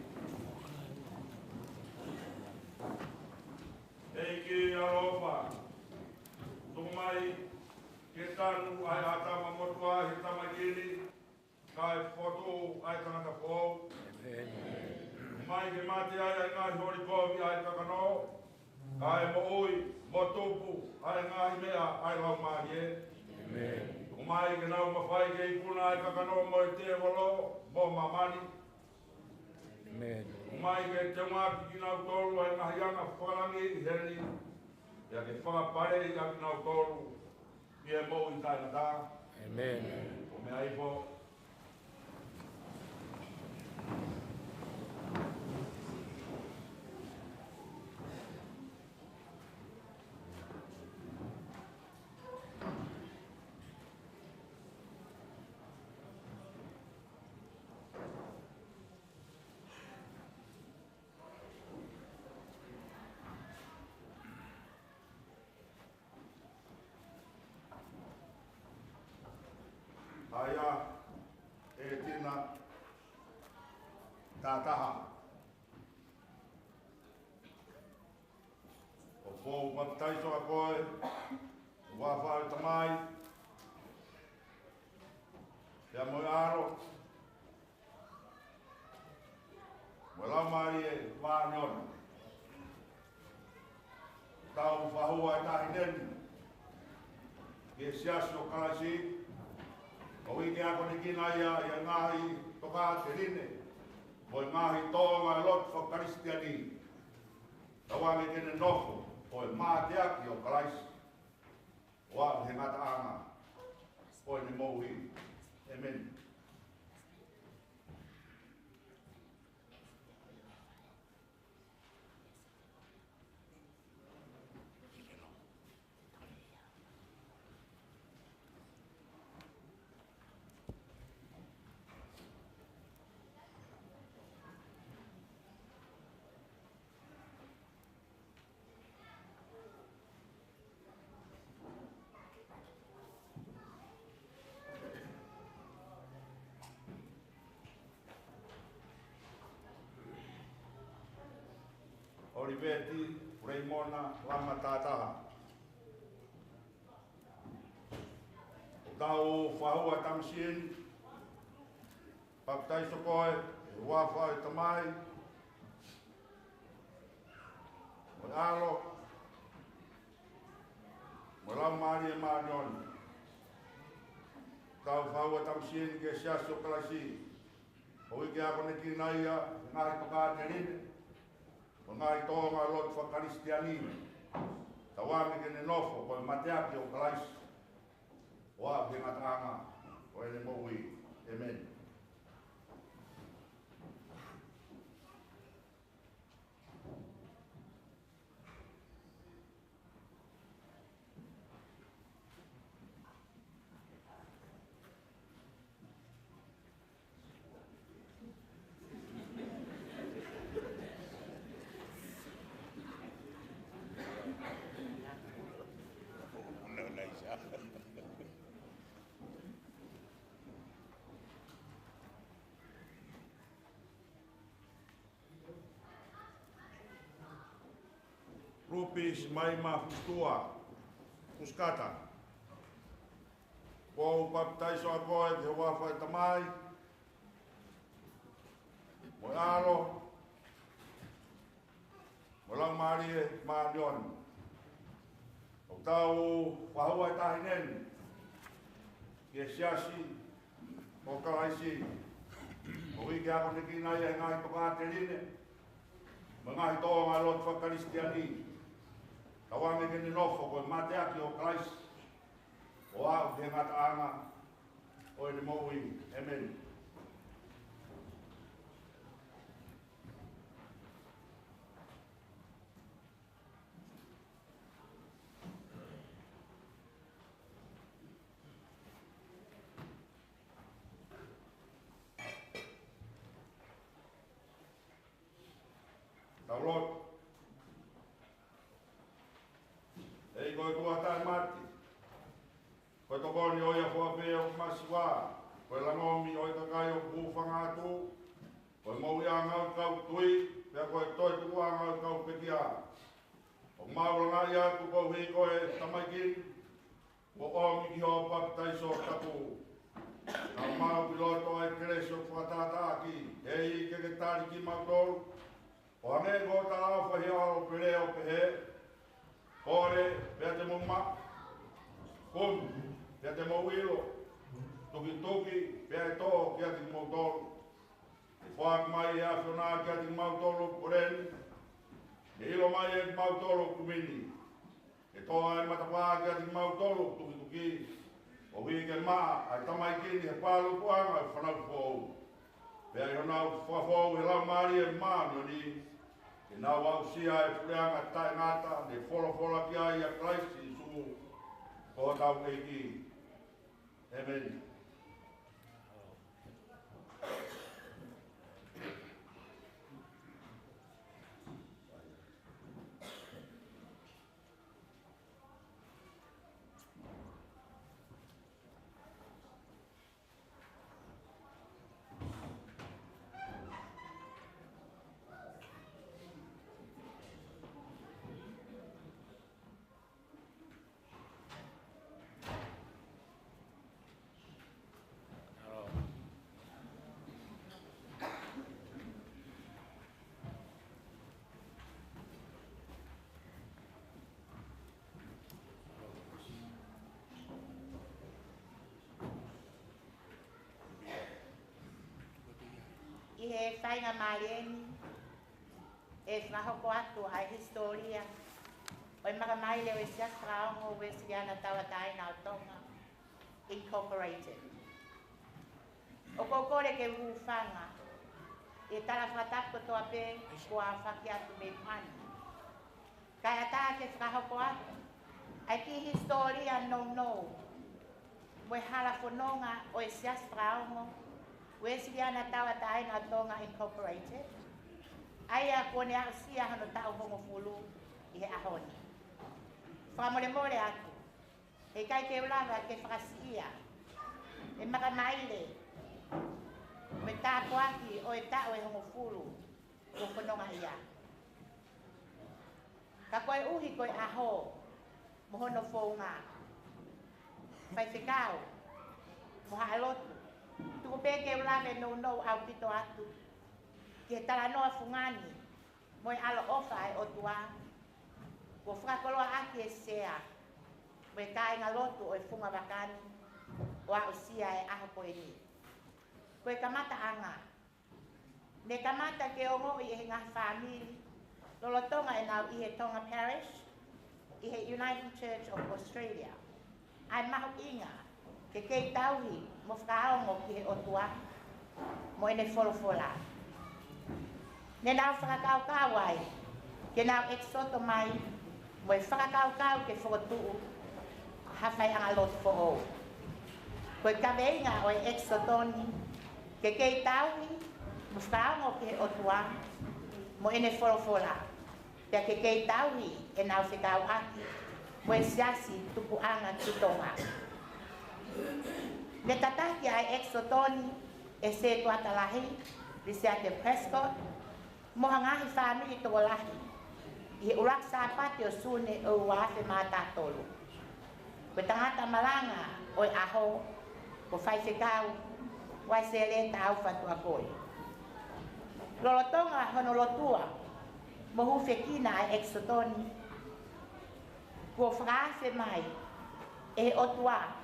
Eiki aropa, tumai, ke tanu ai atama motua he tamakini, kai fotu ai Tangata pou. Mai ke mate ai ngai hori kovi ai kakano, Ai mo ui, mo tupu, ai ngahi mea, ai lau mahi e. O mai ke nau mawhai ke i puna ai kakano mo i te walo, mo mamani. O mai ke te ngaki ki nau tolu ai ngahi anga whakarangi i heni. Ia ke whakapare i aki nau tolu, ki e mo i Tangata. O mea ipo. Aia, e tina, tātaha. O fōu mataiso a koe, wāwhau tamai, pia moi aro, mo lau mari e wāniona. Tau whahua e tahi neni, ke Siasi o Kolisi, o wiki ako ni kina ia ngahi toka te rine, o ngahi Tonga e Lotu Fakafeta'i. Tawangi kene nofo, o mā te aki o Kolisi. O a he ngata anga, o ni Moimoi. Amen. Oriveti, Reimona, Lama Tātaha. O tau whahua tamsien, Fakafeta'i sokoe, e wāwhau e tamai, o alo, mo lau mari e mānioni. Tau whahua tamsien ke Siasi o Kolisi, o ike ako ne ki naia, ngahi toka te rine, o ngai Tonga Lotu Fakafeta'i, tawangi kene nofo, ko mateaki o Kolisi, o a ke ngata anga, o ene Moimoi. Amen. Rupis maima fustua, fuskata. Pou Fakafeta'i soa koe te wāwhau e tamai, mo alo, mo lau mari e mānioni. O tau whahua e tahi neni, ke Siasi o Kolisi, o wiki ako ne ki naia e ngahi toka te rine, ma ngahi Tonga e Lotu Fakafeta'i. Tawangi kene nofo, ko mateaki o Kolisi, o au te ngata anga, o ene Moimoi. Amen. Tau Lotu. Ei koe kua tai mati. Koe tokoni oia whape o masiwa. Koe langomi oi kakai o pūwhanga atu. Koe maui a ngau kau tui. Pea koe toi tukua ngau kau pekia. O mauranga i atu kou hi koe tamaikin. O omi ki ho Fakafeta'i so tapu. Nau mau ki loto ai Kolisi o whakatata ki. Hei ke tari ki mautoru. O ane ko ta au whahi alo pere o pehe. kia te mauilo, toki, pia e tō kia te mautolo. E whaak mai e awhionā kia te mautolo koreni, e ilo mai e mautolo kumini. E toa e matapā kia te mautolo toki, o hui ke maa, ai tamai kini he pālu puanga e whanau fōu. Pea i honau whafou he lau maari e maa noni, e nau au sia e pureanga Tangata, ne whola ki ai a Kolisi i sumu, ko tau keiki. Amen. I he whainga marieni, e whahoko atu ai historia, o i makamai leo e Siasi Fakaongo Uesliana Taufu'i na Tonga, Incorporated. O kokore ke wūwhanga, e tala whakatako toa pē, kua whaki atu me pani. Kai ata ke whahoko atu, ai ki historia no, moe hala whanonga o e Siasi Fakaongo, Uesliana Taufu'i na Tonga Incorporated. Aia kone a sia hano tau hongo fulu I he ahoni. Whamore atu. E kai te ulawa ke whakasia. E makamaile. Me tāko aki o e tau e hongo fulu. O whanonga ia. Ka koe uhi koe aho. Mohono whaunga. Whai whikau. Moha Lotu. Tuko peke ulame no au pito atu. Ke tala noa fungani. Moi alo ofa ai Otua. Ko whakakoloa aki e sea. Moi kāinga Lotu o e funga wakani. O a usia e aho koe ni. Koe kamata anga. Ne kamata ke ongo I e ngā whamiri. Lolo Tonga e nau I he Tonga Parish. I he United Church of Australia. Ai mahu inga. Ke kei tauhi mo Fakaongo ki he Otua, mo ene wholofola. Ne nau whakakaukau ai, ke nau eksoto mai, mo e whakakaukau ke whokotuu, hawhai anga Lotu fo Ouau. Koe Kaveinga o e eksotoni, ke kei tauhi mo Fakaongo ki he Otua, mo ene wholofola. Pea ke kei tauhi e nau whikau aki, mo e Siasi tupu anga ki Tonga. Ne tataki ai exotoni e se tuata Lahi, li se ate Prescott, moha ngahi whamiri tō Lahi. I he urak sāpati o sune o uafe mātā tolu. Koe Tangata Malanga o I aho, ko whaiwhikau, wai se le tau whatua koe. Lolo Tonga hono Lotua, mohu whekina ai exotoni, ko whakaafe mai, e Otua,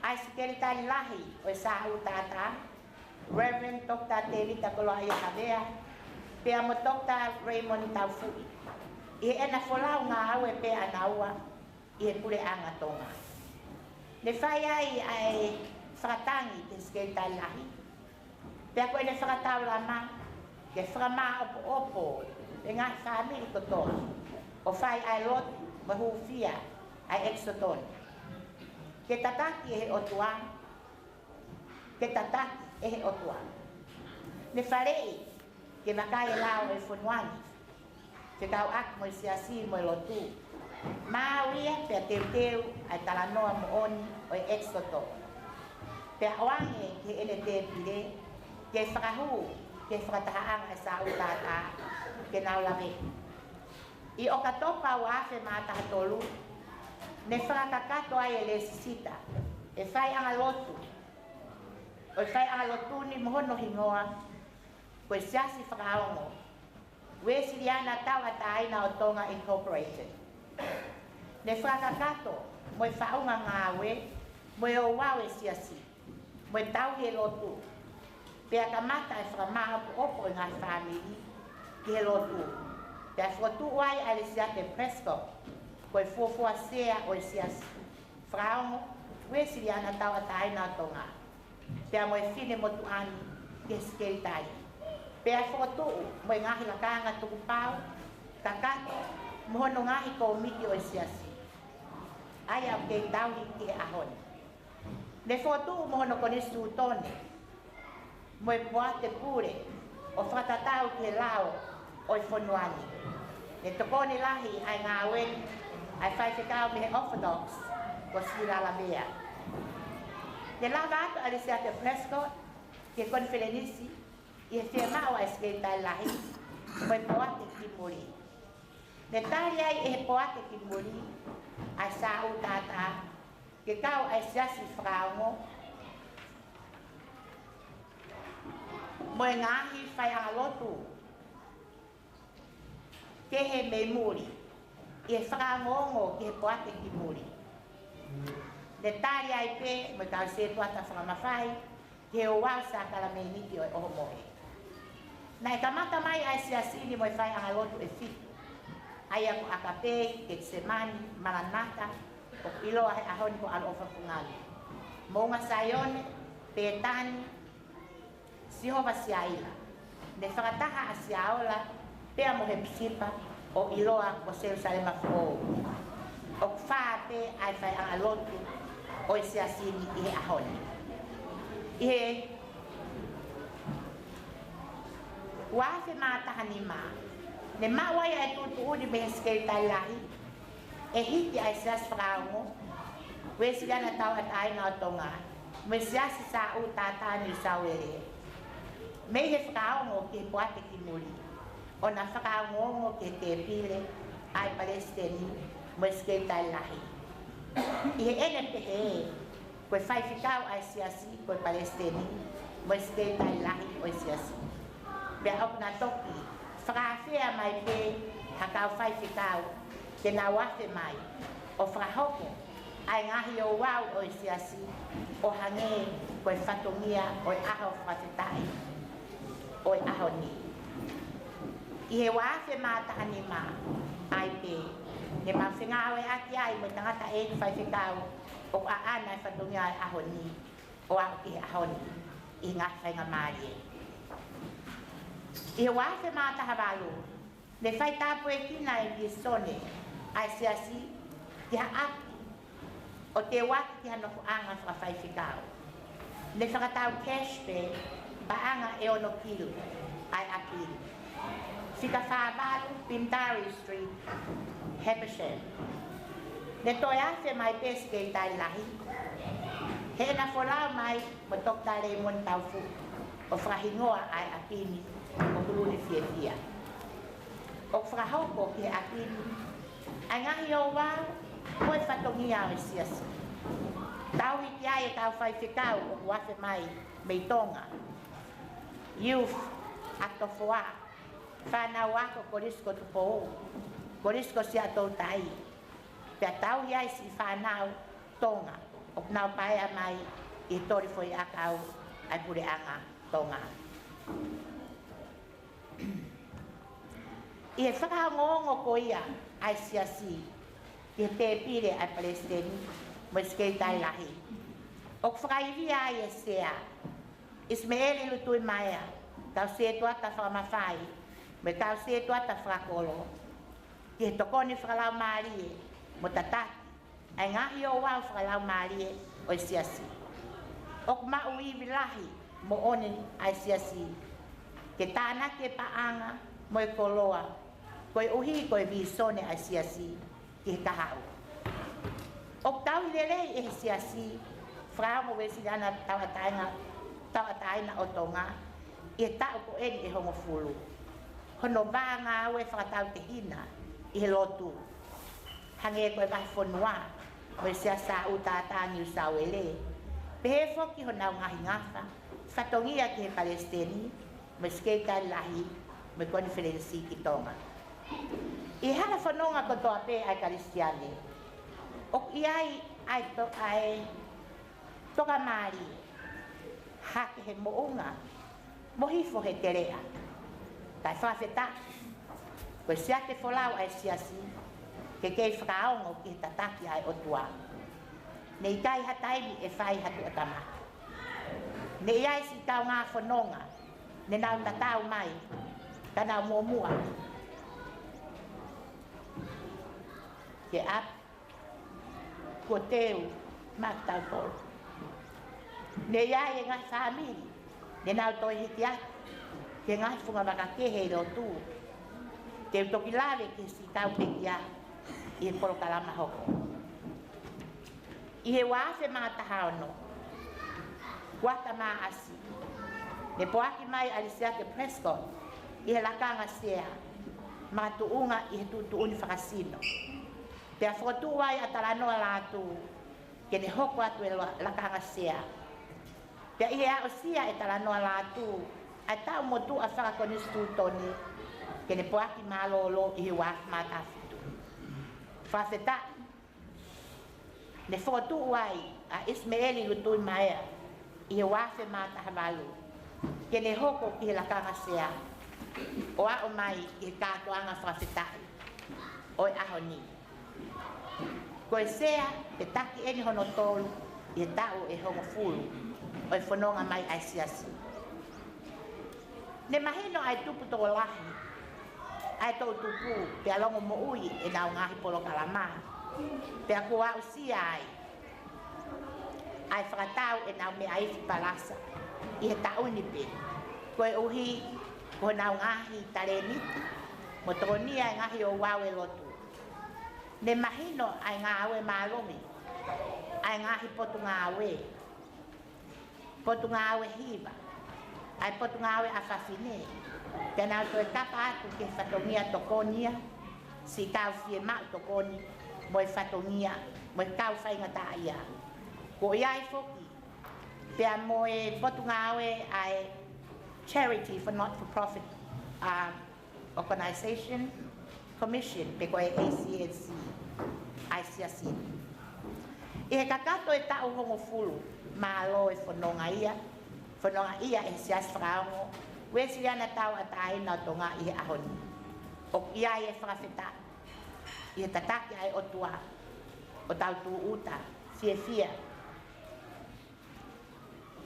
ai Secretary Lahi o Sihova, Reverend Dr. Levitiko pea mo Dr. Raymond Taufu'i. I ena wholau ngā au e pea naua I he pure anga Tonga. Ne whai ai whakatangi te Secretary Lahi. Pea koe ne whakatau lama, ke whakamā opo e ngā whamiri kotoa. O whai ai Lotu, mahufia ai exotoni. Ke tataki e he Otua. Ke tataki e he Otua. Ne wharei, ke makai e lao e whanuani. Ke kau ak mo Siasi mo Lotu. Mauia pia teu ai talanoa mo oni o e exoto. Pia oange ke ele te pire, ke whakahu, ke whakatahaanga e Sia'atoutai, ke nau lame. I o katopa o afe mātaha tolu, ne whakakato ai e le sisita, e whai anga Lotu. O e whai anga Lotu ni mohono hingoa, ko e Siasi Fakaongo, Uesliana Taufu'i na Tonga Incorporated. Ne whakakato, mo e whaunga ngāwe, mo e Ouau e Siasi, mo e Tauhi e Lotu. Pea kamata e whakamaha po opo i ngā whamiri ki he Lotu. Pea whakatu wai a le siate presko, ko e fuafua sea o e Siasi. Whakaongo, Uesliana Tauatai nā Tonga. Pea mo e whine motu ani ki he Sikeritai. Pea whakatu mo e ngahi lakanga tuku pau, Tangata, mo hono ngahi ko miki o e Siasi. Aia o kei tauhi ki e ahoni. Le whakatu mo hono Kolisi utone, mo e poate pure o whakatatau ki he lao o e whonuani. Le tokoni lahi ai ngā weni ai whaifekau me he Orthodox ko Sirala mea. Le lava atu a le Siate Prescott ki e konferenisi i he whia mao ai skeitai lahi mo e poate ki muri. Le tari ai e he poate ki muri ai Sia'atoutai ke kau ai Siasi Fakaongo mo e ngahi whai a Lotu ke he me muri i he Fakaongo ke he poate ki muri. Le tari ai pe mo e kau se tuata whakamawhai ke he Ouau sa kalameniki o e Homou. Na e kamata mai ai Siasi ni mo e whai a Lotu e fitu. Ai ako akape, ke semani, maranata, o iloa he ahoni ko alofa pungali. Mounga sayone, petani, Sihova siaila. Ne whakataha a siaola, pea mo he pisipa, o iloa ko Jerusalema fōu. O whaape ai whai anga Lotu, o e Siasini i he ahoni. I he wafe mātaha ni maa. Ne mawai ai tutuuri me he Sikeritai lahi, e hiki ai Siasi Fakaongo, Uesliana Tauatai nā Tonga, me Siasi Sia'atoutai ni sauere. Me he Fakaongo ki he poate ki muri, o na Fakaongo ki te pile ai Palestini me Sikeritai lahi. I he ene pehe, koe whaifikau ai Siasi koe Palestini me Sikeritai lahi o Siasi. Pea hoku na toki, whakawhea mai pe hakau whaifikau ke nā wafe mai o whakahoko ai ngahi o Ouau o e Siasi o hange koe whatongia o e aho Fakafeta'i o e aho ni. I he wafe mātahani mā ai pe ne mawhingau e aki ai mo Tangata e whaifikau o a ana e whatongia e aho ni o aho ki he aho ni i ngahi whainga maari e. I he wafe mātaha walu, ne Tohitapu e kina e visone ai Siasi ki haaki o te waki ki hanoku anga whakawhaifikau. Ne whakatau keshpe baanga e ono kilu ai akili. Whika whāwalu Pindari Street, Hebeshem. Ne toi afe mai Sikeritai lahi. He na wholau mai mo toktare mon Taufu'i o whahingoa ai akini o kuluni fia. O whakahauko ki akini, ai ngahi o Ouau, koe whatongia o e Siasi. Tauhi ki ai e tau whaifikau o wafe mai mei Tonga. Youth atofoa, whanau ako korisko tupo, korisko Sia'atoutai. Pea tauhi ai si whanau Tonga, o nau paea mai i tori foi akau ai pureanga Tonga. I he whakaongo ko ia ai Siasi, i he te pire ai Palestini, mo Sikeritai lahi. O whakaiwia ai e sea, Ismaeli lutu i maia, tau se tuata whakamawhai, me tau se tuata whakakolo. I he tokoni whakalau maarie, mo tataki, ai ngahi o Ouau whakalau maarie o e Siasi. O kumau iwi lahi, mo one ai Siasi, ke tāna ke paanga mo e koloa, koe uhi koe visone ai Siasi ki he kahau. O tau lelei e he Siasi, Whakaongo Uesliana Tauatai na o Tonga, i he tau ko eni e hongo fulu. Hono baa ngā ue whakatau te hina i he Lotu. Hange koe mahi whonua, mo e Sia'atoutai ni usauele. Pehe foki honau ngahi ngafa, whatongia ki he Palestini, me Sikeritai lahi, me konferensi ki Tonga. I hana whanonga ko toa pe ai Kristiane. O i ai toka mari hake he moonga mohifo he terea kai Fakafeta'i koe siate folau ai Siasi ke kei Fakaongo ki he tataki ai Otua nei kai hataimi e whai hatu o tama nei ai si tau ngā whanonga ne nau tatau mai tanau muamua ke ap ko teu matau tolu nei ai e ngai whamiri ne nau toi hiti atu ke ngai whunga wakakehe Lotu te toki lawe ke si tau pekia i he porokalama hoko. I he wafe mātaha ono, wata mā asi, ne poaki mai alisiate Prescott i he lakanga sea, mā tuunga i he tutuuni whakasino. Pea whotu wai atalanoa Latu, ke ne hoko atu e lakanga sea. Pea i he ao sia e talanoa Latu, ai tau motu a whakakonis tūtoni, ke ne poaki mā lolo i he wafe mātafitu. Fakafeta'i ne fotu wai a Ismaeli lutui maea i he wafe mātaha walu ke ne hoko ki he lakanga sea o a o mai i he kātoanga Fakafeta'i o e aho ni koe sea te taki eni hono tolu i he tau e hongo fulu o e whanonga mai ai Siasi ne mahino ai tupu toko Lahi ai Taufu'i pe alongo mo ui e nau ngahi polo kalama pe ako au sia ai whakatau e nau me aifi palasa i he tauni pe koe uhi ko nau ngahi taleniti mo tokonia e ngahi o Ouau e Lotu ne mahino ai ngā awe mālongi ai ngahi potu ngā awe hiva ai potu ngā awe awhawhine tena to e tapa atu ke whatongia tokonia si kau fie mau tokoni mo e whatongia mo e kau whainga ta ia ko iai foki pea mo e potunga awe ai charity for not-for-profit organization commission pe ko e ACNC ai Siasi i he kakato e tau hongo fulu malo e whanonga ia e Siasi Fakaongo Uesliana tau atai na Tonga i he ahoni. O ia e Fakafeta'i i he tataki ai Otua o Tiuta fia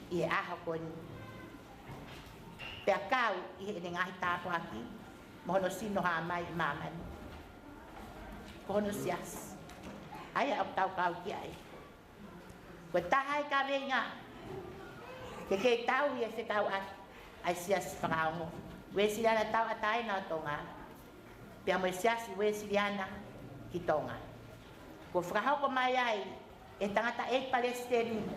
i he aho koni. Pea kau i he ngahi tāpo aki mohono sino haa mai i mamani. Kohono Siasi. Ai au tau kau ki ai. Koe tahai Kaveinga ke kei tau i e whetau aki ai Siasi Fakaongo. Uesliana tau atai na Tonga. Pea mo Siasi Uesliana ki Tonga. Ko whakahoko mai ai e tangata e Palestinimo.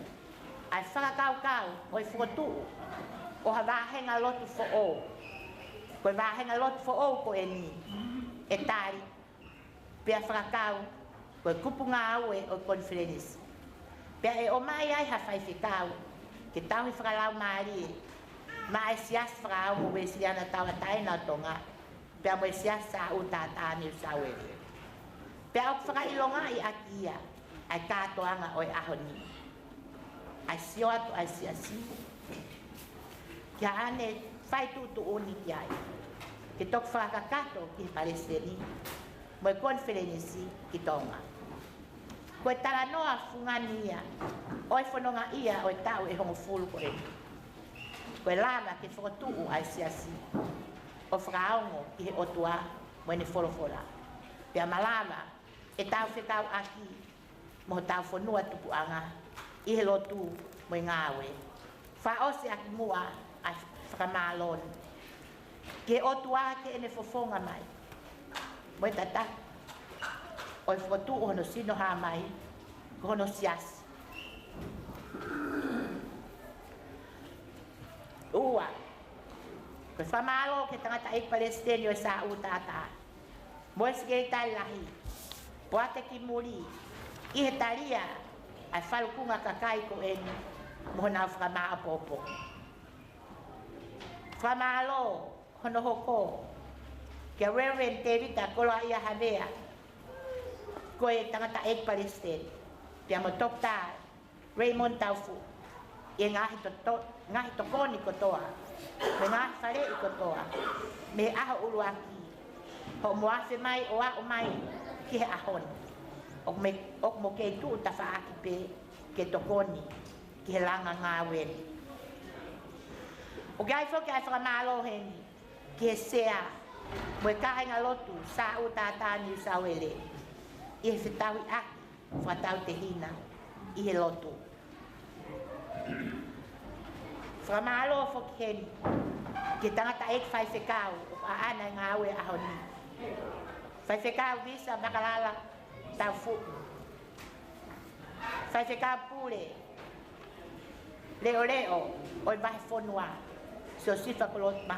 Ai whakakau o i whukotuu o ha wāhenga Lotu fo o. Ko i wāhenga Lotu fo o ko e ni. E tari. Pea whakakau ko i kupunga au e o konferenisi. Pea e o mai ai ha whaiwhikau ke tau i whakalau maari e. Ma e Siasi Fakaongo Uesliana tau atai na Tonga. Pea mo e Siasi Sia'atoutai ni usawere. Pea o whakailonga i akia. Ai kātoanga o e ahoni. Ai sio atu ai Siasi. Kia ane whai tutuuni ki ai. Ke tok whakakato ki Palestini. Mo e konferenisi ki Tonga. Ko e talanoa fungania. O e whanonga ia o e tau e hongo fulu ko e. Ko e lava ke whakatuu ai Siasi o Fakaongo i he Otua mo e ne wholofola. Pea malava e tau whekau aki mo tau whanua tupuanga i he Lotu mo i ngāwe. Whaose aki mua ai whakamalon. Ke Otua ke ene whofonga mai. Mo e tata o e whakatuu hono sino haa mai ko hono Siasi. Ua, ko whamalo ke tangata ik Palestini o Sia'atoutai. Mo e sikeitai Lahi, poate ki muri, i he taria, ai whalukunga kakai ko eni, mo hona whakamā popo. Whamalo, hono hoko, ke Reverend Tevita koloa ia havea, ko e tangata ik Palestini. Pia mo tokta, Raymond Taufu'i. E ngahi to koni kotoa. Me ngahi whare I kotoa. Me aho uruaki. Ho moafe mai o a o mai ki he ahoni. Ok mo kei Tiuta whaaki pe ke to koni ki he langa ngā weri. O gai whoki ai whakamalo heni ki he sea mo e kainga Lotu sa o tātāni usawele. I he whitawi aki whatau te hina I he Lotu. Whakamalo whoki heni ki tangata ek whaifekau o aana ngā awe ahoni. Whaifekau visa Vakalala Taufu'i. Whaifekau pule leo o I vahe whonua so sifa kolotma.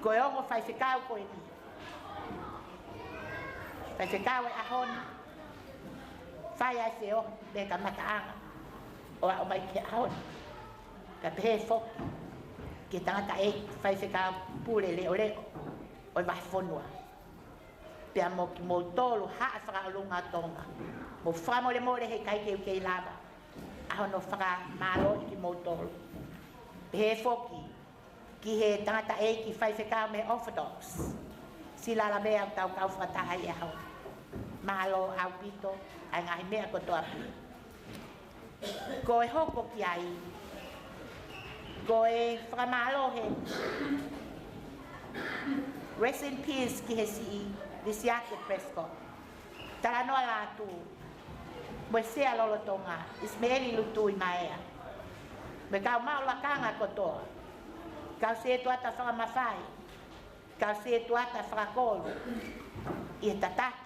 Ko e ongo whaifekau ko e ni. Whaifekau e ahoni. Whai ai se o le ka mataanga o a o mai ki ahoni. Ka pehe whoki ki tangata e whaifekau pule leo o I vahe whonua. Pea mo ki mo tolu haa whakaolunga Tonga. Mo whamore more he kai keu kei lava. Aho no whakamalo I ki mo tolu. Pehe whoki ki he tangata e ki whaifekau me orthodox. Sila la mea tau kau whataha I aho. Malo au pito ai ngahi mea kotoa pi. Ko e hoko ki ai. Ko e whakamalo he. Rest in peace ki he Sia'atoutai. Tala noa Latu. Mo sea lolo Tonga. Ismeeli lutu I maea. Me kau maulakanga kotoa. Kau se tuata whakamawhai. Kau se tuata whakakolu. I he tataki.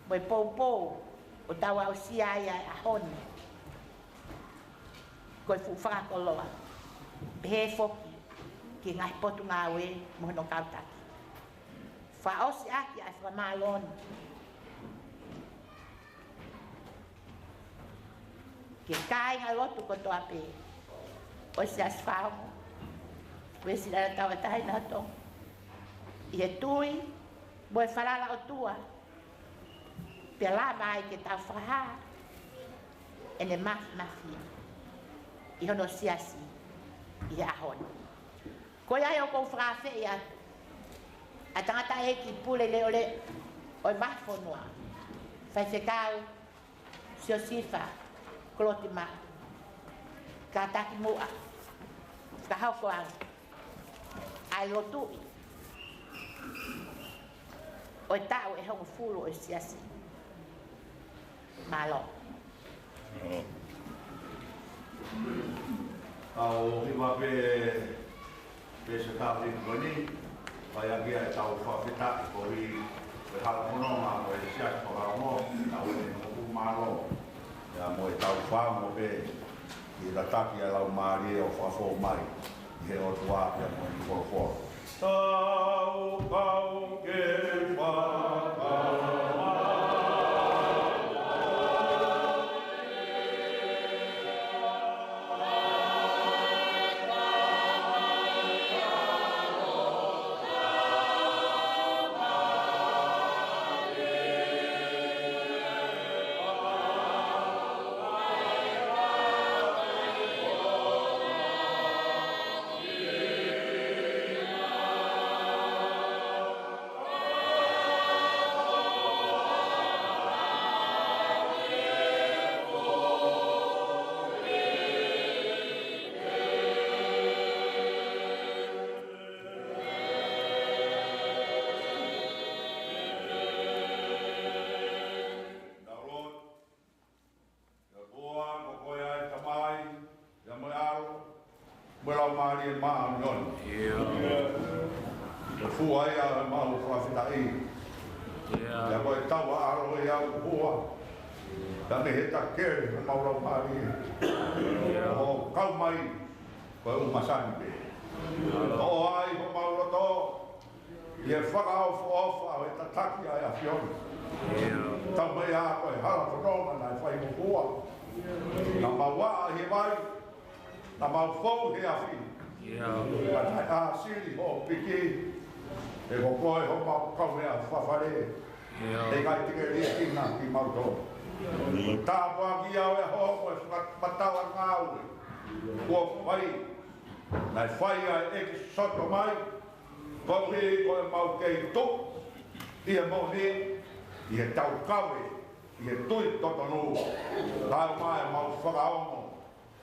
Mo pou o tau au sia ia ahoni. Ko fu whakakoloa. Pehe whoki. Ki ngahi potu ngā we mo no kautaki. Whaosi aki ai whamaloni. Ke kāinga Lotu kotoa pe. O Siasi Whaongo. Uesliana Taufu'i na Tonga. I he tui, mo e whalala Otua. Pe lava ai ke tau whaha. E ne mafi. I hono Siasi. I he ahoni. Ko ia o kou whakawhei atu. A tangata e ki pule leo o I vahe whonua. Whaifekau, siosifa, kolotima, ka taki mua, ka hauko ang, ai Lotu'i. O tau e hongo fulu o Siasi. Malo. Au iwa pe se tāwhi koni, vai agia e tau Fakafeta'i ko I hala monoma ko e Siasi Fakaongo, tau e moku malo. Ia mo e tau whango pe I rataki a lau maari o whafo mai I he Otua pia mo I whoroforo. Tau kau ke whakama. Fuai a mau Fakafeta'i. Ya ko tawa aro ya bua. Da me heta ke mau ro mari. O kau mai ko masani be. O ai ko mau ro to. Ye whakao whaofa o e tataki ai a whioni. Tau mai a koe hala whanonga nai whai mo kua. Nā maua he mai, nā mau whou he a whi. Ka tai a siri ho piki, e ho koe ho mau kau mea whawhare. Te kai tige ria ki nā ki mau tō. Tāpua ki au e hoko e whakapatawa ngāu e. Kua whai. Nai whai ai e ki soto mai. Kau he ko e mau kei tō. Ia mo he. Ia tau kawe. Ia tui toto nū. Tāu mai mau Fakaongo.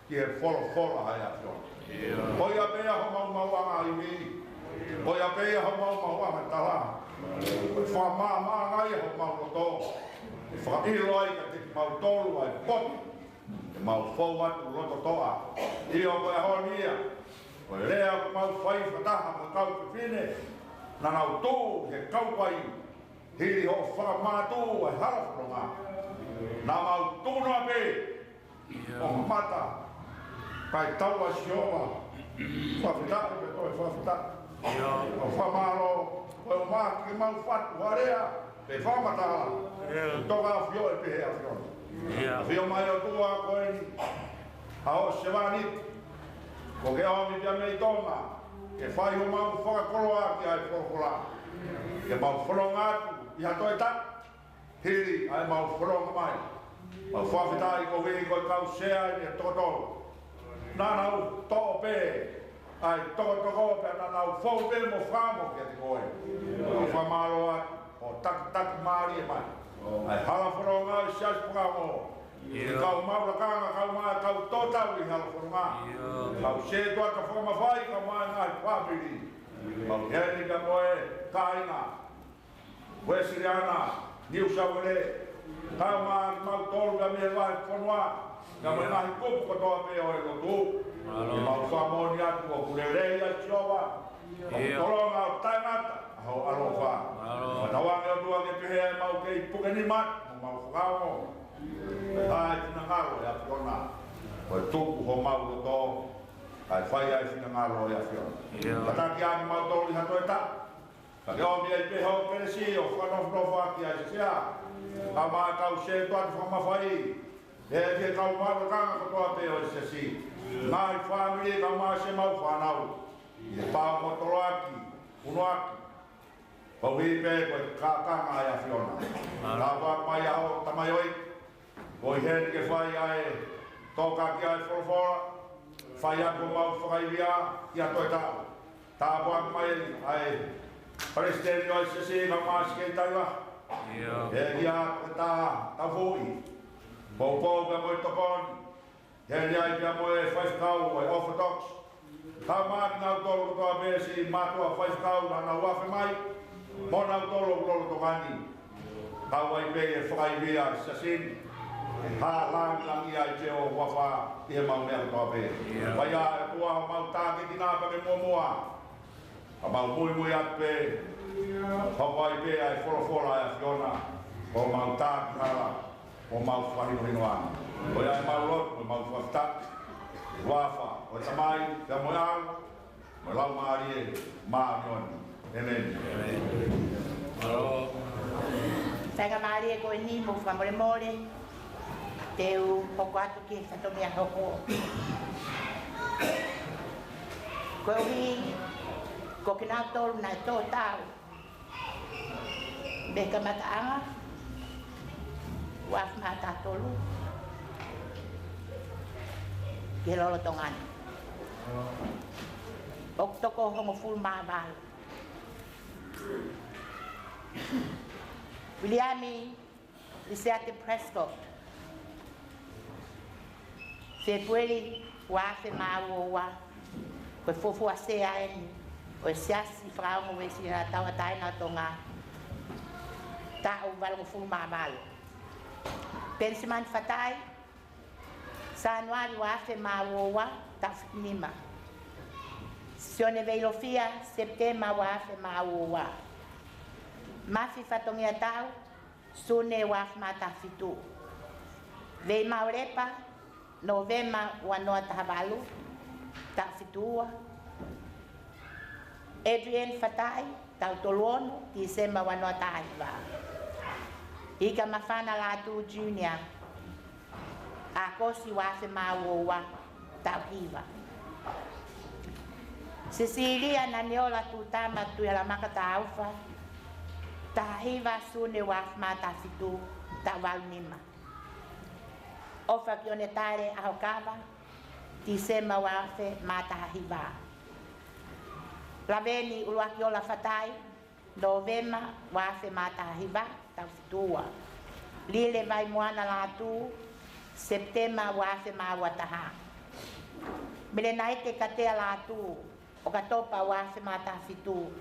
Ia wholo hai a whio. Hoi a pēa ho mau anga i mi. Hoi a pēa ho mau anga tala. Wha mā ngai ho mau roto. Wha ilo ai ka te mau tolu ai poti. E mau fau atu roto toa. Io koe honia. Koe lea ko mau whai whataha mo kau pepine. Na nau tū he kaupai. Hiri ho whakamātū ai harafronga. Na mau tūna pē. O mata. Kai tau a Sihova. Fakafeta'i pe toi Fakafeta'i. O whamaro. Koe o maa ki mau whatu harea. Pe whamatala. Toka a whio e pehe a whio. A whio mai o tua koe ni. Hao sewanit. Ko ke awa mi pia mei Tonga. Ke whai ho mau whakakoloa ki ai whakakola. Ke mau whanonga atu. Iha toi ta. Hiri ai mau whanonga mai. Mau Fakafeta'i ko wei koe kau sea ni a tokotolo. Nānau tō pē. Ai toko pē nānau whau pē mo whāmo kia te koe. O whamaro atu. O taki maari e mai. Ai halawhanonga i Siasi Pakaongo. I kau maurakanga, kau mai kau tōtau i halawhanonga. Kau se toa ka whamawhai, kau mai ngai whapiri. Kau heni ka moe Kaveinga. Uesliana. New South Wales. Kau mai mau tolu ka mea vai whanua. Ka mai nahi kupu katoa pēo e Lotu. I mau whamoni atu o kurerei a Sihova. O tolonga o Tangata. Hau alofa. Matawanga o tua ke pehe mau kei puke ni mat. Mau Fakaongo. Hai tina ngaro e afiona. Koe tuku ho mau Lotu. Hai whai ai tina ngaro e afiona. Pataki ani mau tolu i hatoe ta. Ka ke omi ai pehe o Kolisi o whanofnofa ki ai sea. Ka maa kau se tuatu whamawhai. E ke kau maro kanga katoa peo e Siasi. Ngai whamiri ka maa se mau whanau. I pāo motoroaki. Unoaki. Pau hi pē koe kākanga ai a whiona. Nā wāk mai ao tamaioi. Koi hēni ke whai ai tōka ki ai wholofora. Whai ako mau whakaiwia ki a toi tāu. Tā wāk mai ai Presidenti ai Siasi ka māsi kei taiwa. E ki a koe tā Taufu'i. Pau ka moi tokoni. Hēni ai pia moe whaifkau ai Orthodox. Tā māki nau tolu kotoa pēsi mātua whaifkau na nau wafe mai. Mo nau tolo lolo tokani. Kau ai pei e whakaiwia Siasi. Hā langi ai te o wafa i he mau mea kotoa pē. Vai a e tua o mau tākiti nāpa ke mua. A mau Moimoi atu pē. Hau ai pē ai wholofora ai a whiona. O mau tāki hala. O mau whahino ana. O ai mau Lotu, o mau Fakafeta'i. Wafa, o tamai, ka mo au. Mo lau maari e maamioni. Amen. Whainga maari e koe ni mo whamoremore. Teu hoko atu ki whatomia hoko. Koe uhi, ko kina tolu na tō tau. Beka mataanga. Waf mata tolu. Ki lolo tongani. Ok toko hongo full maabal. Williami, Lisiate Prescott. February, wafe maawowa. Koe fofu a sea eni. O Siasi Fakaongo Uesliana Taufu'i na Tonga. Ta o valongo full maabal. Pensiman fatai. Sanuari wafe maawowa Taufu'i nima. Sione veilofia Septemba wafe maawowa. Mafi fatongia tau sune waf mata fitu. Vei maurepa Novema wanoa tahavalu ta fitua. Adrian Fatai tau toluono Disemba wanoa tahaiva. Ika mafana Latu Junior. Akosi wafe maawowa tau hiva. Cecilia naniola tutama tuyalamaka taufa. Tahiva sune waf mata fitu ta walnima. o Fakafeta'i ahokava Tisema wafe matahiva. Laveni uluakiola fatai Novema wafe matahiva Taufu'i. Lile vai moana Latu Septema wafe mawataha. Mele naite katea Latu o katopa wafe matafitu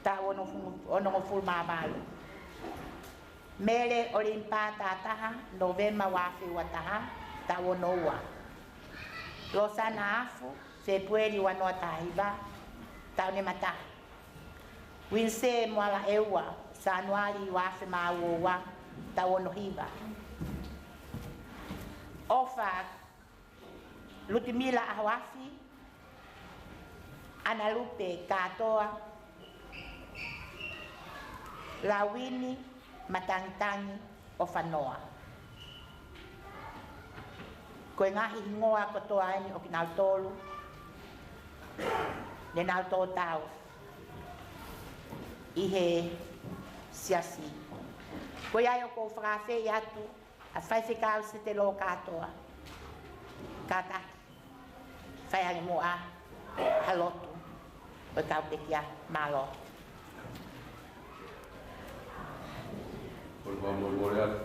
ta ono ful mabalu. Mele olimpata taha Novema wafe wataha ta onoa. Losana afu Februari wanota hiba taune mata. Winse mwala ewa Januari wafe mawowa ta ono hiba. Ofa Lutimila ahawafi Analupe katoa Lawini matangitangi ofanoa. Koe ngahi hingoa kotoa ani o kinau tolu. Le nau tō tau. Ihe Siasi. Koe ai o ko Fakafeta'i atu. A whaiwhekau se te lo katoa. Kataki. Whaihangi mua. Halotu. Koe kau te kia malo. Koe Moimoi atu.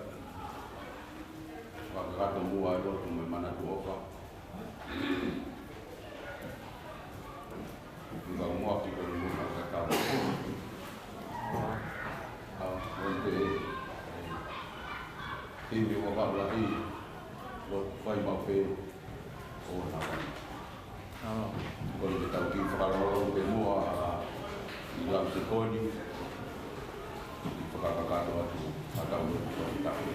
Wakakato mua Lotu me mana tuoka. Nga mua kiko ni mua kakao. Wente Hindi wa Lahi Lotu whai mawhi o nawan. Koe te tau ki whakarolo ke mua Levitiko ni whakakakato atu atau Tohitapu.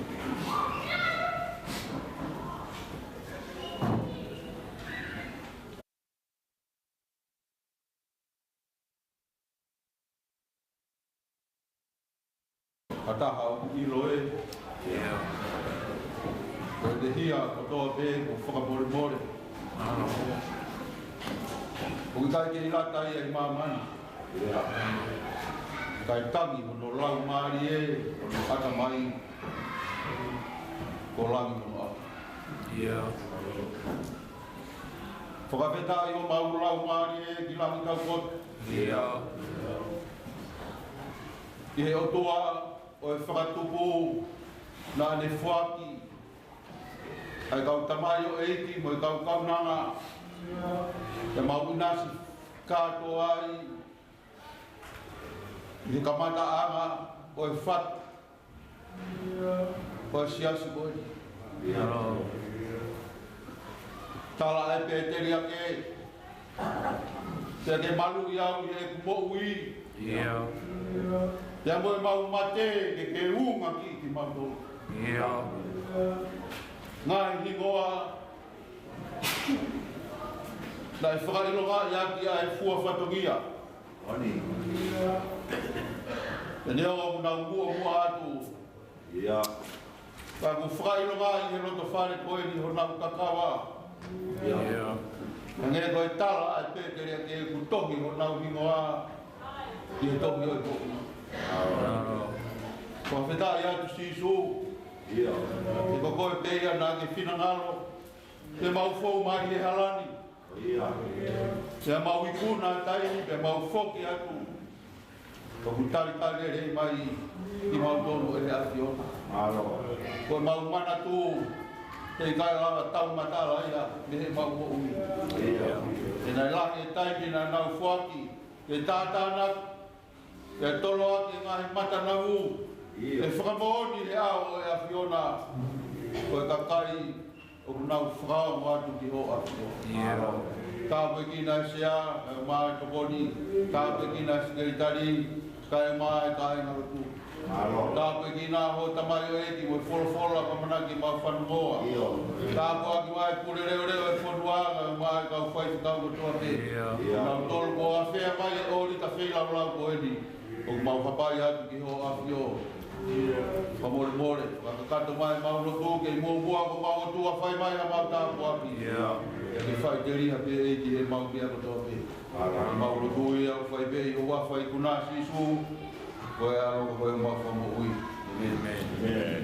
Ataha iloe. Koe te hia kotoa pe ko whakamorimore. Ko kai ke ilatai ai mamani. Kai tangi hono lau maari e, hono ata mai. Ko langi hono ata. Fakafeta'i o mau lau maari e, ki langi tau kot. I he Otua o e whakatupu nā ne whaki. Ai kau tamai o eiti mo e kau kaunanga. E mau inasi katoa ai. I kamata anga o e what. O e Siasi boi. Tala e pēteri ake. Te ke malu iau i e kumou i. Ia mo e mau mate ke unga ki mau. Ngai hingoa. Nai whakailonga ia ki a e fua whatongia. E nea o muna mua atu. Ka ku whakailonga i he roto whare koe ni hona kakawa. Nge koe tala a pēteri a ke ku tohi hona hingoa. I he tohi o e koe. Fakafeta'i atu sisu. E koko e peia nā ke whinangalo. Te mau fau mai e halani. Te mau ikuna tai, te mau foki atu. Koku tali e rei mai i mau tonu e awhiona. Koe mau mana tu. Te kai lava tau matala ia, me he mau o ui. E nai lahi e taimi nā nau fuaki. Te tātānak. E tolo ake ngahi mata nahu. E whakamooni le ao e awhiona. Koe kakai o nau whakao atu ki ho awhiona. Tāpue ki nai sea, e mai tokoni. Tāpue ki nai sikeritari, kai mai kai ngarutu. Tāpue ki nā ho tamai o eti, mo wholofola ka manaki mau whanungoa. Tāpue aki mai pure reo e whanuanga, mai kau whaifu kau kotoa te. Nau tolu ko a whea mai e ori ta whea lau ko eni. O mau papai atu ki ho awhio. Moimoi, wakakato mai mau Lotu ke mua ko mau Otua whai mai ha mau tāpu aki. Ke whai te riha pe eiti he mau pia kotoa pe. Mau Lotu i au whai pe i hoa whai kuna sisu. Koe alo koe mau whamu ui. Amen.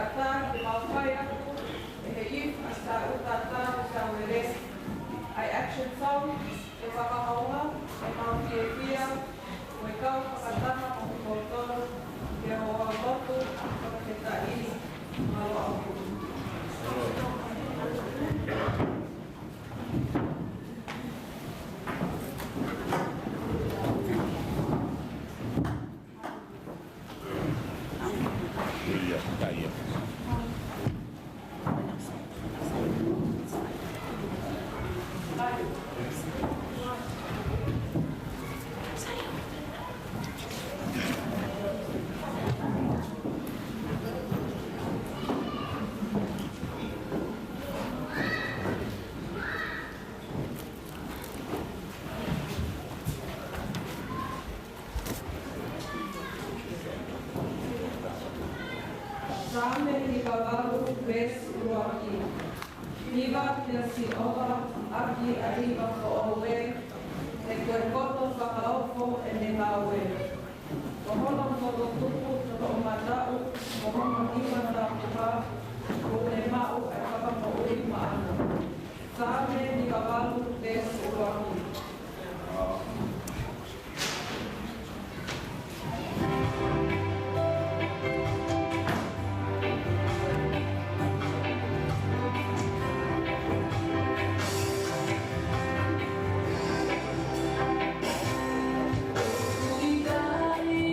ata ke mawhai aku, e he if asta utata sa ueres. Ai action sound, e whakaonga, e mawhiepia, o e kau whakatama o te kōtoro, ke hoa Lotu, Fakafeta'i, malo aku. Saame ni kavalu ves uaki. Viva te Sihova aki arriba ko owe. E koe koto whakaofo e ne maue. Ko hono ko tupu ko o matau, ko hono hima ta puha, ko ne mau e whakako ui maana. Saame ni kavalu ves uaki. Idari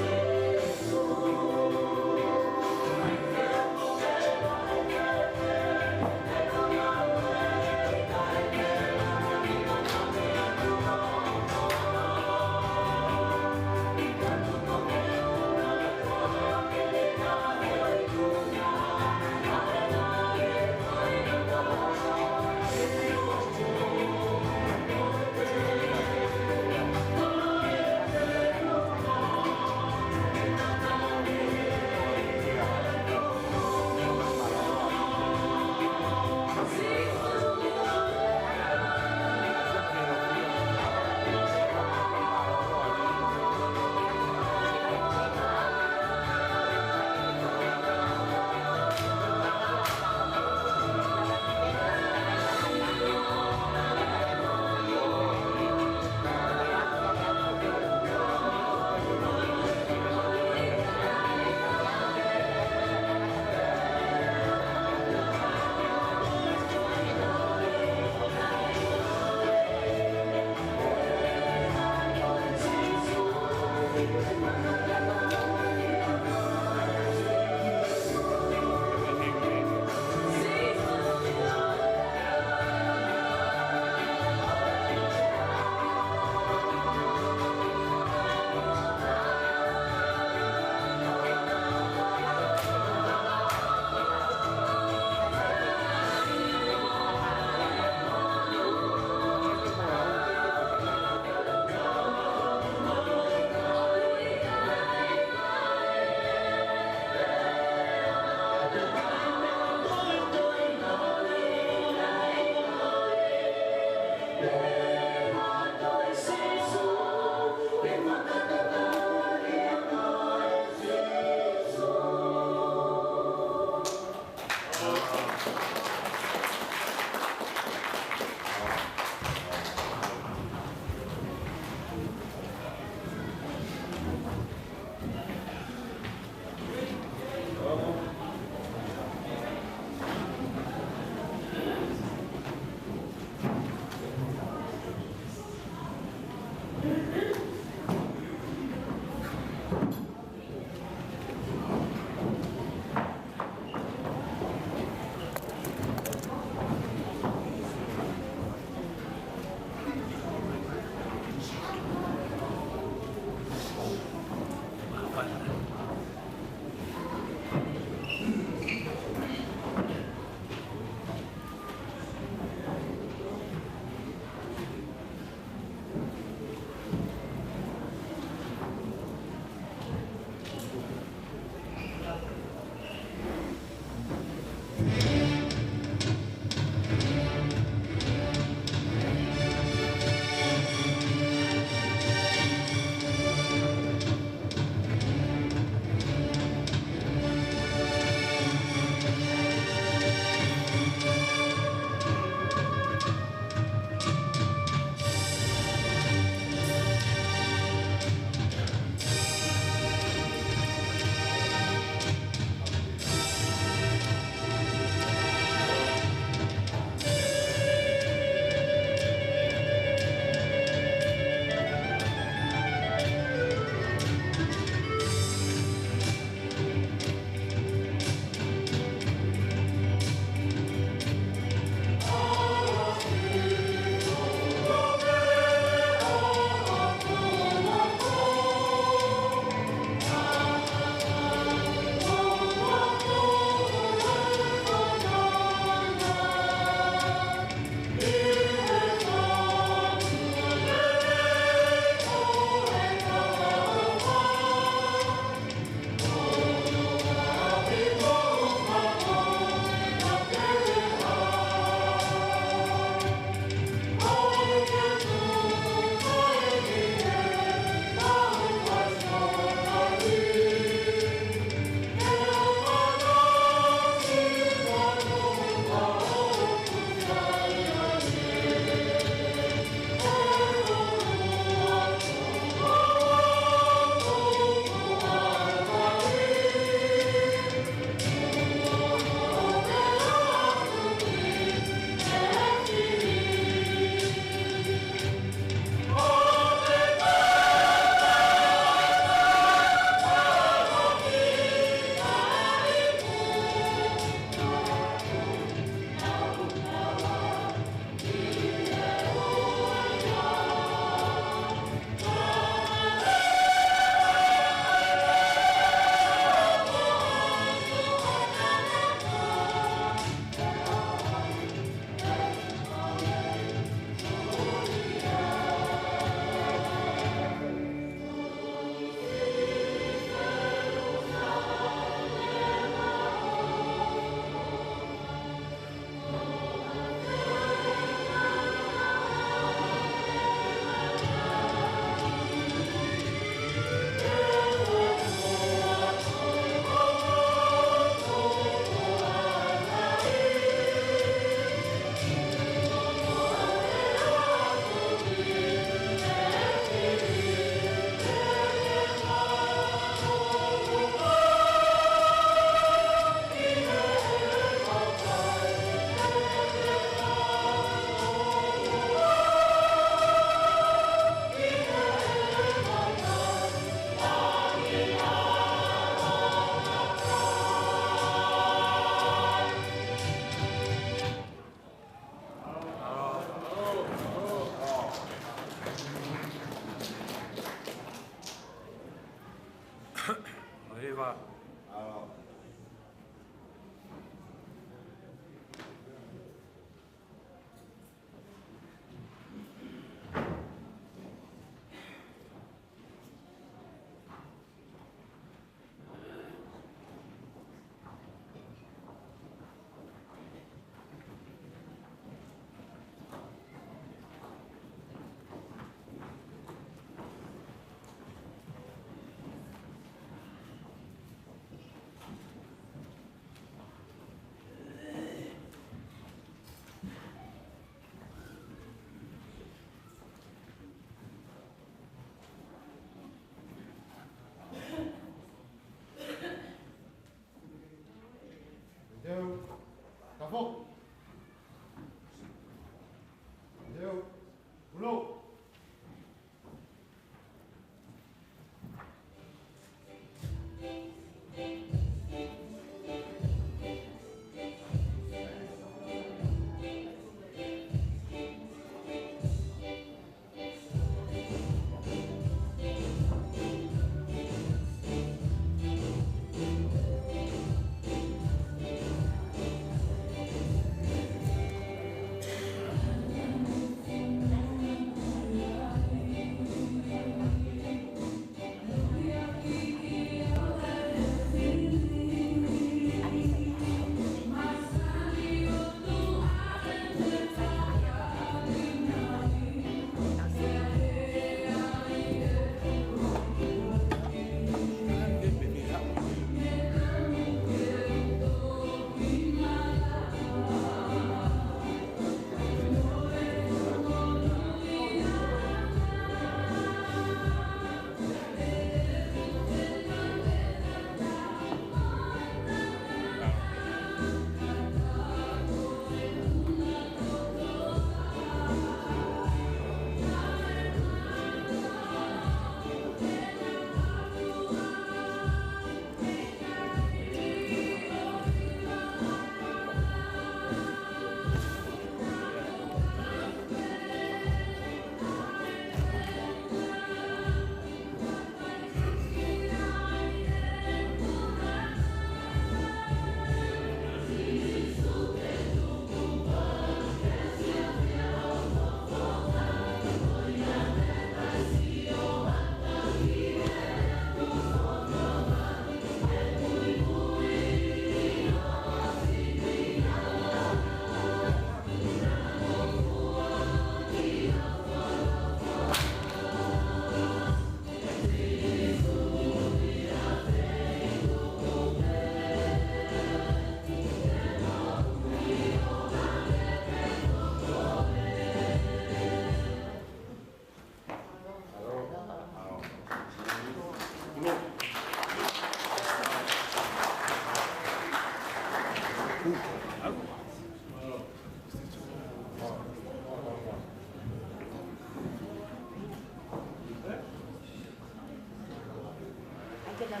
Yeah,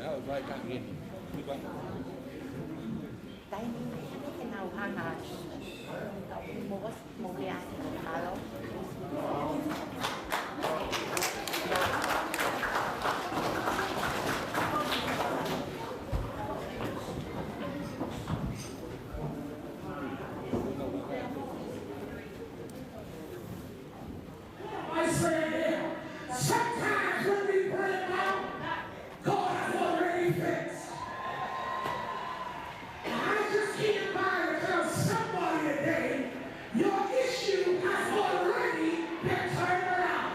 that was right back in. I say again, sometimes when we pray about, God has already fixed. I just came by to tell somebody today, your issue has already been turned around.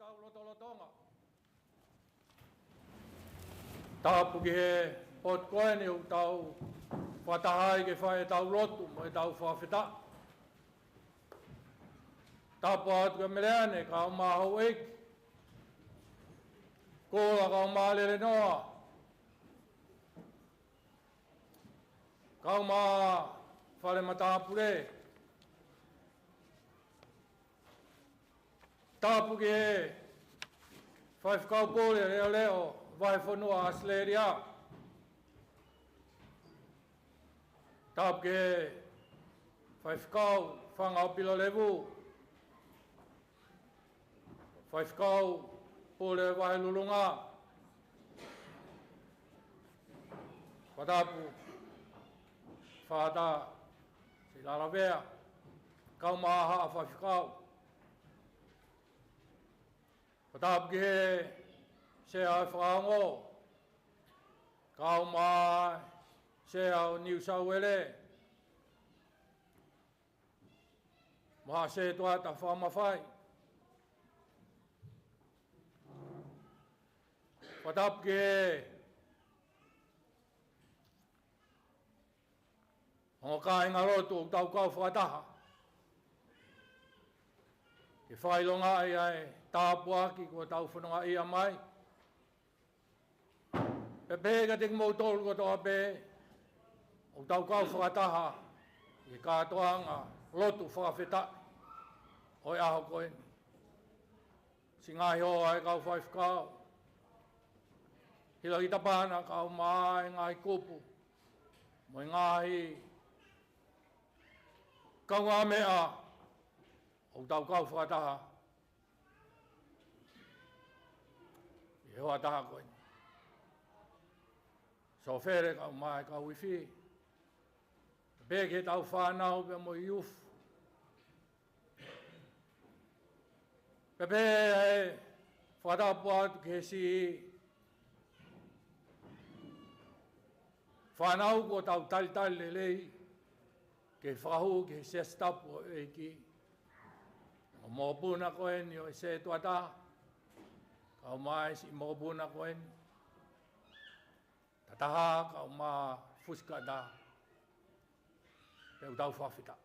tau Lotu Tonga. Tapu ki he pot koeni u tau whatahai ke whae tau Lotu mo e tau Fakafeta'i. Tapu atu ke meleane ka o mahau eiki. Kola ka o mahalere noa. Ka o maha whare matahapure. Tapu ki he whae whakaupore leo leo vai whanua asleria. Tapu ki he whae whakau whangau pilo levu. Whae whakau pole vai lulunga. Whatapu whata si larawea. Kau maha whae whakau. Whatapu ki he se au Fakaongo. Kau maha se au New South Wales. Maha se tuata whamawhai. Whatapu ki he o kāinga Lotu o tau kau whakataha. Ke whailonga ai ai tāpu aki ko tau whanonga ia mai. Pe pēka te mou tolu ko toa pē o tau kau whakataha i kātoanga Lotu Fakafeta'i o aho koeni. Si ngahi hoa e kau whai whakau. Hila ki tapana kau mai ngai kupu. Moi ngahi kau ngā mea o tau kau whakataha. I hoa taha koeni. So where kau mai kau iwi. Pēke tau whanau pe mo iuf. Pepe e whatapu atu ke si whanau ko tau talitali lelei ke whahu ke Sia'atoutai e ki. O mōpuna koeni o se tuata. Kau mai si mōpuna koeni. Tataha kau maa fuska da. Peu tau Fakafeta'i.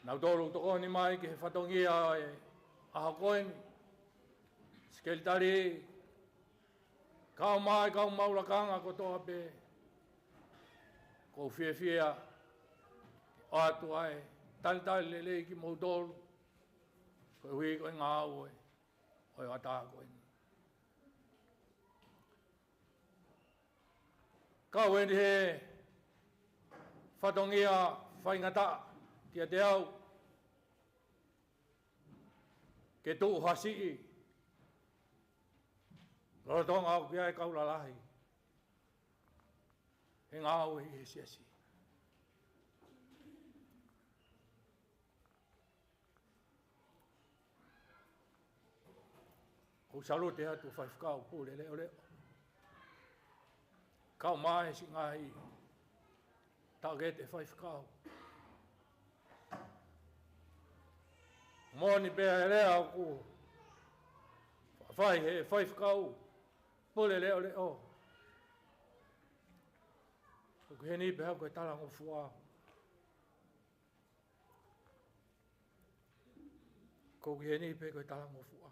Nau tolu toko ni mai ke whatongia e aha koeni. Skeltari. Kau mai kau maulakanga ko toa pe. Ko whia. Atu ai. Talitali lelei ki mou tolu. Ko hui koe ngā au e. Oi wataha koeni. Kau eni he whatongia whaingata kia te au. Ke tuu hasii. Rotonga au kia e kaula Lahi. He ngā au he Siasi. Ko salute atu whai whakau pūre leo leo. Kau mai si ngahi. Tagete whai whakau. Moni pēa lea ku. Whai he whai whakau. Pūre leo leo. Ko he ni pēa koe talango fua. Ko he ni pēa koe talango fua.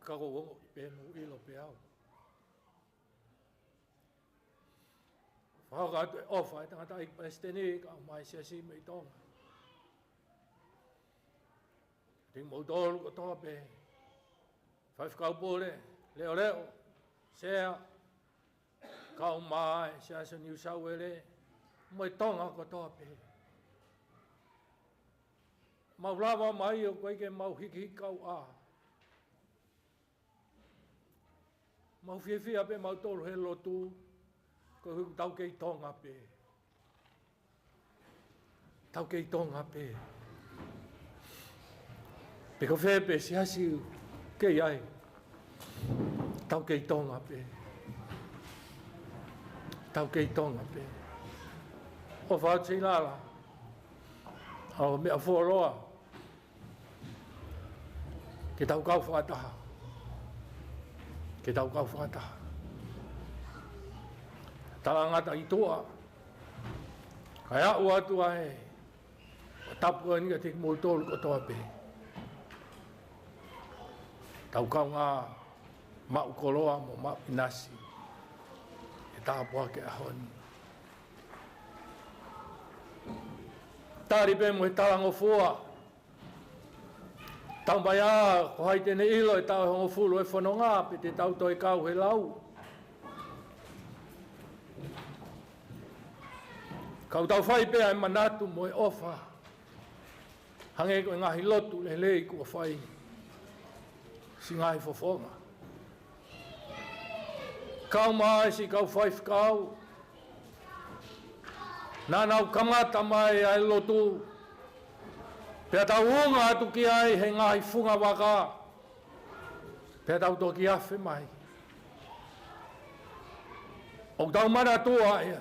Kako wongo i pēnu ilo pēau. Whaka atu e ofa e tangata i Palestini ka mai Siasi me i Tonga. Ting mou tolu ko toa pē. Whai whakau pōre, leo leo, sea, kau mai, Siasi New South Wales, mo i Tonga ko toa pē. Mau lawa mai o koe ke mau hiki kau a. Mau whiawhia pe mau tolu he Lotu, ko huku tau kei Tonga pe. Tau kei Tonga pe. Pe ko whē pe Siasi kei ai. Tau kei Tonga pe. Tau kei Tonga pe. O whātei lala. O mea whoroa. Ke tau kau whakataha. Ke tau kau whakataha. Tangata i toa. Kai au atua e. O tapu ni ka te mōtolu ko toa pe. Tau kau ngā mau koloa mo mau inasi. E tāpua ke ahoni. Tāri pe mo he talango fua. Tau mai a, ko hai tene ilo e tau hongo fulu e whanonga, pe te tau toi kau he lau. Kau tau whai pēa e manatu mo e ofa. Hange ko e ngahi lotu le lei kua whai. Si ngahi fofonga. Kau mai si kau whai whakau. Nā nau kamata mai ai lotu. Pea tau unga atu ki ai he ngahi funga waka. Pea tau toki awhi mai. O tau mana tua ia.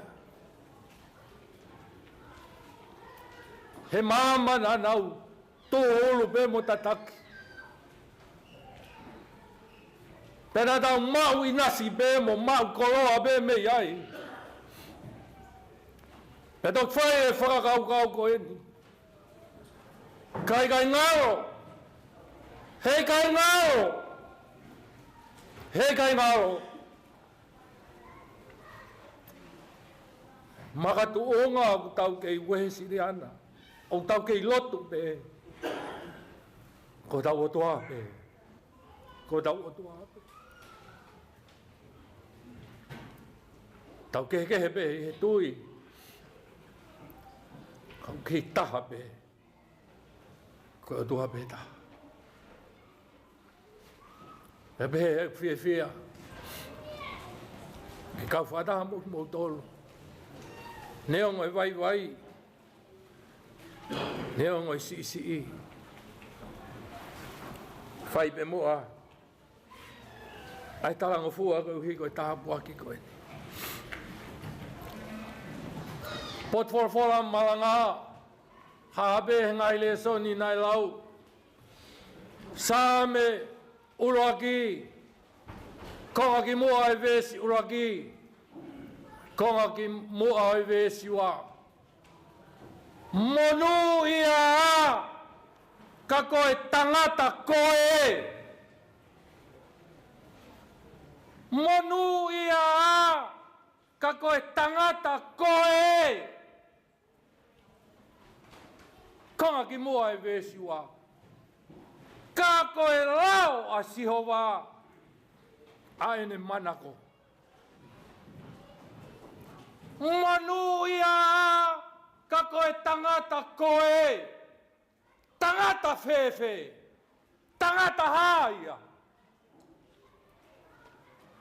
He māma nā nau tō olu pe mo tataki. Pea tau mau inasi pe mo mau koloa pe me iai. Pea tau whai e whakakau ko eni. Kai ngaro. Hei kai ngaro. Hei kai ngaro. Makatu onga o tau kei Uesliana. O tau kei Lotu pe. Ko tau Otua pe. Ko tau Otua pe. Tau kehe pe he tui. Kau kei taha pe. Ko Otua pe taha. E pe he fia. E kau whataha mo tolu. Neo ngoi vai. Neo ngoi si. Whai pe mua. Ai talango fua ko hi ko taha puaki ko eni. Pot forfola Malanga. Habe ngai le soni nai lau. Saame uroaki. Konga ki mua e vesi uroaki. Konga ki mua e vesi wa. Monu ia. Ka koe tangata koe. Monu ia. Ka koe tangata koe. Konga ki mua e vesi wa. Ka koe lau a Sihova. A ene manako. Manu ia. Ka koe tangata koe. Tangata fefe. Tangata haia.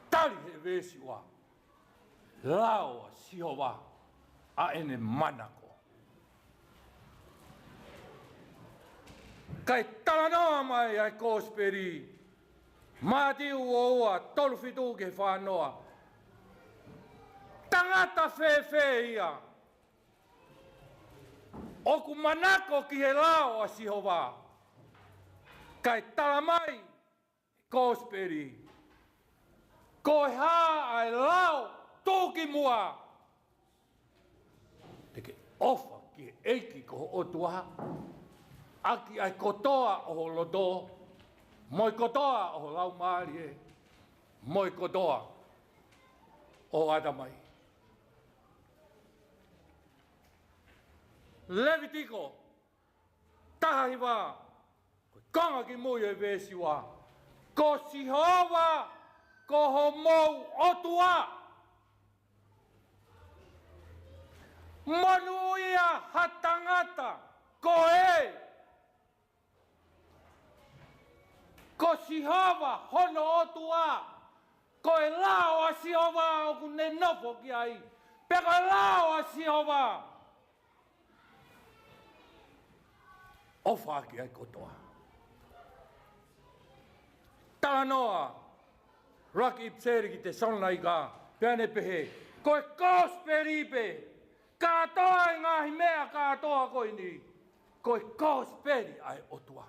Tali he vesi wa. Lau a Sihova. A ene manako. Kai talanoa mai ai kosperi. Mati Ouau tolfitu ke whanoa. Tangata fefe ia. Oku manako ki he lao a Sihova. Kai talamai kosperi. Koe ha ai lao tūki mua. Teke ofa ki eiki ko Otua. Aki ai kotoa o Lotu. Moi kotoa o lau maari e. Moi kotoa o Adamai. Levitiko. Tahiwa. Konga ki mui e vesi wa. Ko Sihova. Ko Homou Otua. Manuia hatangata. Ko e. Ko Sihova hono Otua. Ko e lao a Sihova o kune nofo ki ai. Pe ko e lao a Sihova. Ofa ki ai kotoa. Talanoa. Raki ipseri ki te sonai ka. Peane pehe. Ko e kosperipe. Katoa e ngahi mea katoa koini. koe kosperi ai Otua.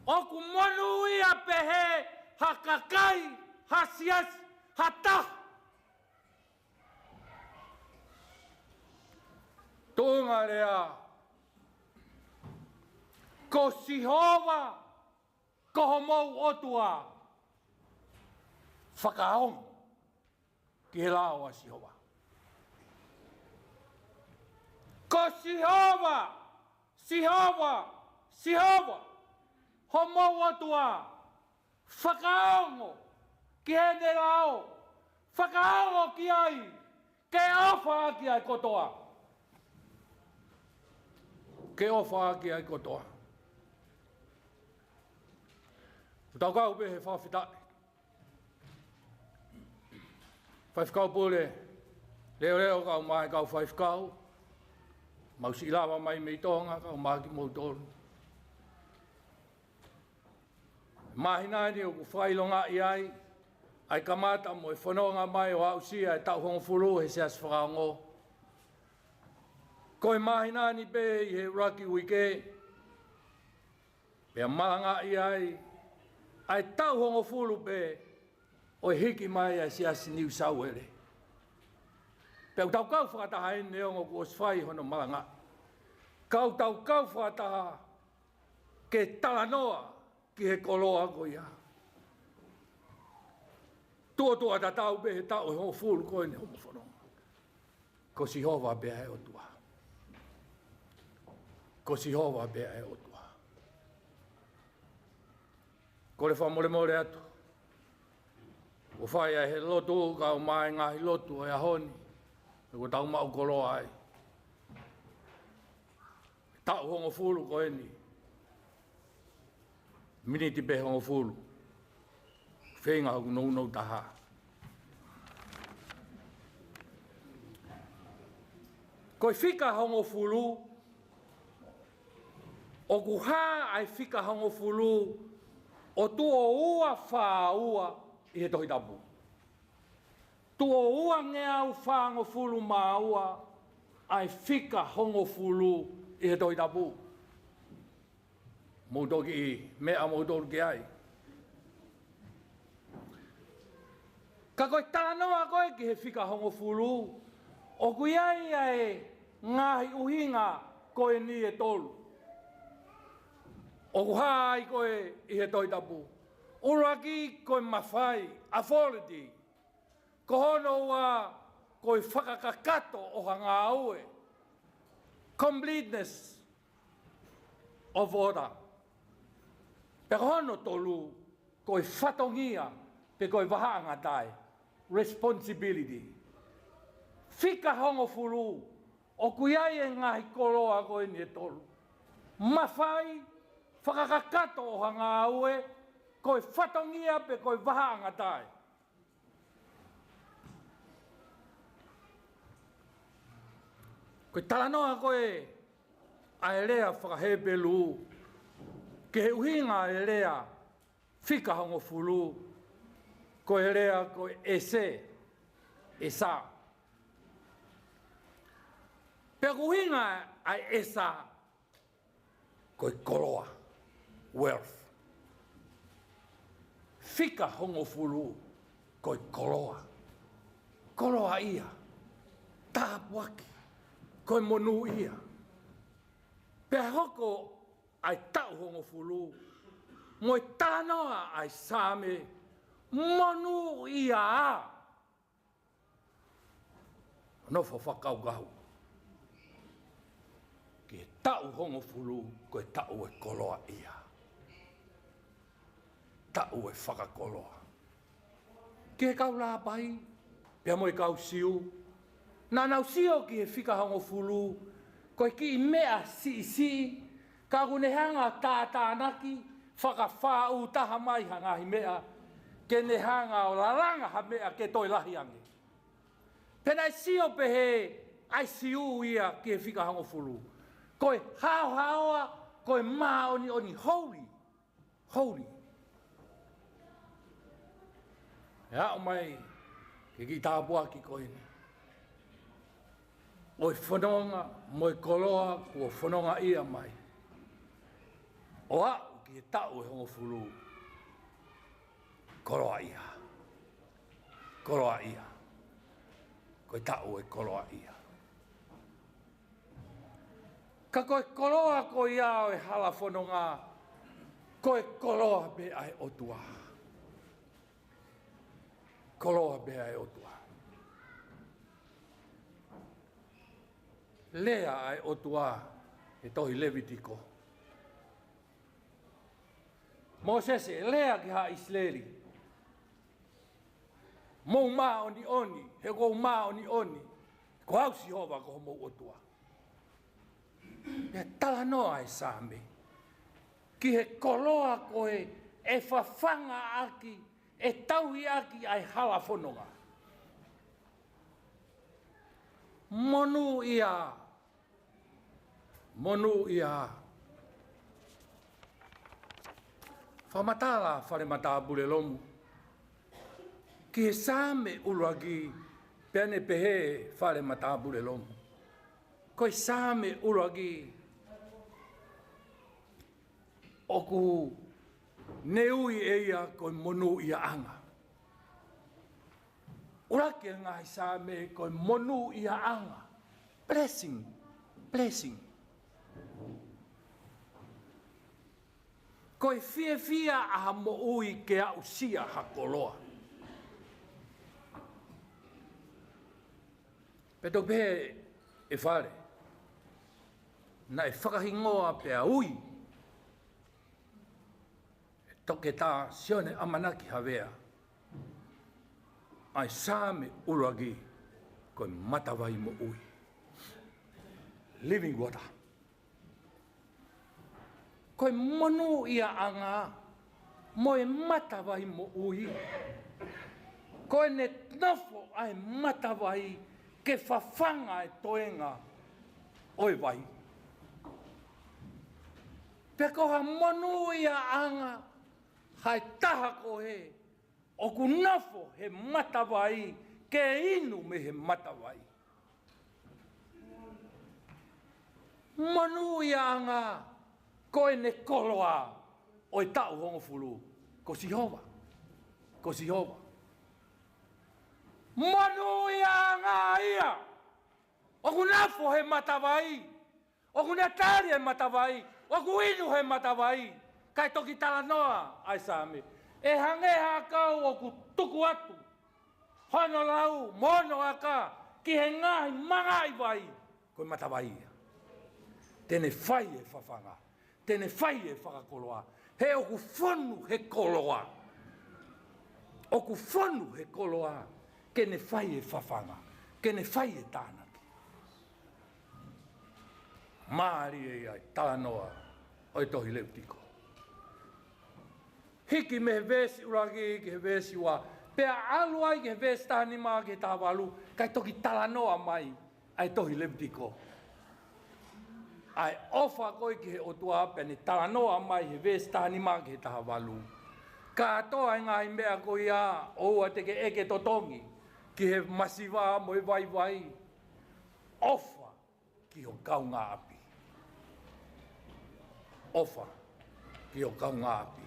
Oku monu ia pehe ha kakai, ha siasi, ha taha. Tonga rea, ko Sihova, ko Homou Otua, Fakaongo, ki he lao a Sihova. Ko Sihova, Sihova, Sihova, Homou Otua, Fakaongo, ki he ne lao, Fakaongo ki ai, ke ofa ki ai kotoa. Ke ofa ki ai kotoa. Tau kau pe he Fakafeta'i. Whaifkau pule, leo kau mai kau whaifkau. Mau si lawa mai mei tonga, kau mai ki mou tonu. Mahina ni o ku whailonga i ai kamata mo e whanonga mai o ausia e Taufu'i he Siasi Fakaongo. Koe mahina ni pe i he uraki wike, pea Malanga i ai Taufu'i pe o hiki mai a Siasi New South Wales. Pea tau kau whakataha e neongo ku oswhai hono Malanga. Kau whakataha ke talanoa ki he koloa ko ia. Tua ta tau pe he tau ho fulu ko ne homo whanonga. Ko Sihova pe he Otua. Ko Sihova pe he Otua. Ko le whamore atu. O whai he Lotu ka o mai ngahi Lotu e a honi. E ko tau mau koloa ai. Tau hongo fulu ko eni. Miniti pe hongo fulu. Whenga hoku nou taha. Koe whika hongo fulu, o ku hā ai whika hongo fulu, o tuo ua whāua i he Tohitapu. Tuo ua ngea u whāngo fulu māua, ai whika hongo fulu i he Tohitapu. Moutoki i, mea moutoki ai. Ka koe tānoa koe ki he whika hongo fulu, o kui ai ngahi uhinga koe ni e tolu. O ku hai koe i he Tohitapu. Uraki koe mawhai, authority. Ko hono ua koe whakakakato o hanga aue. Completeness of order. Pe hono tolu koe whatongia pe koe wahanga tai. Responsibility. Whika hongo fulu, o kuiai e ngahi koroa koe ni e tolu. Mawhai, whakakakato o hanga aue, koe whatongia pe koe wahanga tai. Koe talanoa koe a e rea whakahepelu, ke he uhinga e rea whika hongo fulu, koe rea koe e sa. Pea kuhinga ai esa koe koloa, wealth. Whika hongo fulu koe koloa. Koloa ia, tāpuaki, koe monu ia. Pea hoko ai tau hongo fulu, moi tānoa ai Saame, monu ia a. Nofo whakaugahu. Ke tau hongo fulu, koe tau e koloa ia. Tau e whakakoloa. Ke kau la pai, pia moi kau siu. Nā nau sio ki he whika hongo fulu, koe ki mea si, ka kunehanga tātānaki, whakawhāu taha mai hangahi mea, ke nehanga o laranga ha mea ke toi lahi ange. Pena sio pehe, ai siu ia ki he whika hongo fulu. Koe hao, koe maoni oni holy. Holy. E hao mai, ke ki tāpua ki koe ni. oi whanonga, moi koloa, kua whanonga ia mai. O au ki e tau e hongo fulu. Koloa ia. Koloa ia. Koe tau e koloa ia. Ka koe koloa ko ia o e hala whanonga, koe koloa be ai Otua. Koloa be ai Otua. Lea ai Otua e tohi Levitiko. Mosese, lea ki ha Israeli. Mou maa oni oni, he kou maa oni oni. Ko hau Sihova ko Homou Otua. Ia tala noa e Saame. Ki he koloa koe e whawhanga aki, e tauhi aki ai hala whanonga. Monu ia. Monu ia. Whamatala whare mata bule lomu. Ki he Saame uruagi pene pehe whare mata bule lomu. Koe Saame uruagi oku neui eia koe monu ia anga. Uraki ngai Saame koe monu ia anga. Blessing, blessing. Koe fia aha mo ui ke au sia hakoloa. Peto pe e whare. Na e whakahingoa pe a ui. E toke tā sione amanaki hawea. Ai Saame uruagi koe matawai mo ui. Living water. Koe monu ia anga, moe matawai mo ui. Koe ne nofo ai matawai ke whawhanga e toenga oi vai. Peko ha monu ia anga, hai taha ko he, oku nofo he matawai ke inu me he matawai. Monu ia anga, koe ne koloa o e tau hongo fulu. Ko Sihova. Ko Sihova. Manu ia ngā ia. Oku nafo he matawai. Oku natari he matawai. Oku inu he matawai. Kai toki tala noa, ai Saame. E hangeha kau oku tuku atu. Hono lau, mono aka. Ki he ngahi mangai vai. Koe matawai ia. Tene whai e whawhanga. Tene whai e whakakoloa. He oku whanu he koloa. Oku whanu he koloa. Kene whai e whawhanga. Kene whai e tānaki. Māri e ai tala noa o e tohi Levitiko. Hiki me he vesi uragi ki he vesi wa. Pea alu ai ki he vesi tāni maa ki he tāwalu. Kai toki tala noa mai ai tohi Levitiko. Ai ofa koe ki he Otua pene tala noa mai he vesi tāni maa ki he tāwalu. Ka atoa ngā i mea ko ia oua teke eke totongi. Ki he masiwa mo e vai vai. Ofa ki ho kaunga api. Ofa ki ho kaunga api.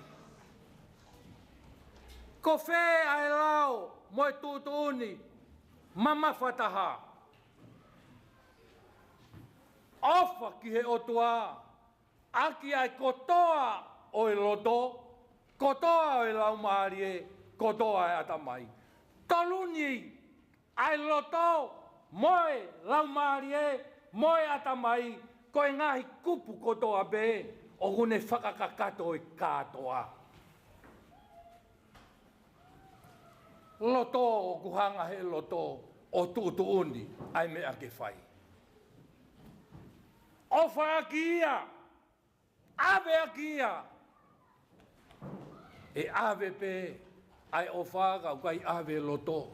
Ko whē ai lau mo e tūtuni. Mama whataha. Ofa ki he Otua. Aki ai kotoa o e Lotu. Kotoa o e laumārie. Kotoa e atamai. Toluni ai Lotu. Moe laumārie. Moe atamai. Koe ngahi kupu kotoa be. O hune whakakakato e kātoa. Lotu o kuhanga he Lotu. O tūtuuni. Ai mea ke whai. Ofa aki ia. Ave aki ia. E ave pe. Ai ofa ka kai ave Lotu.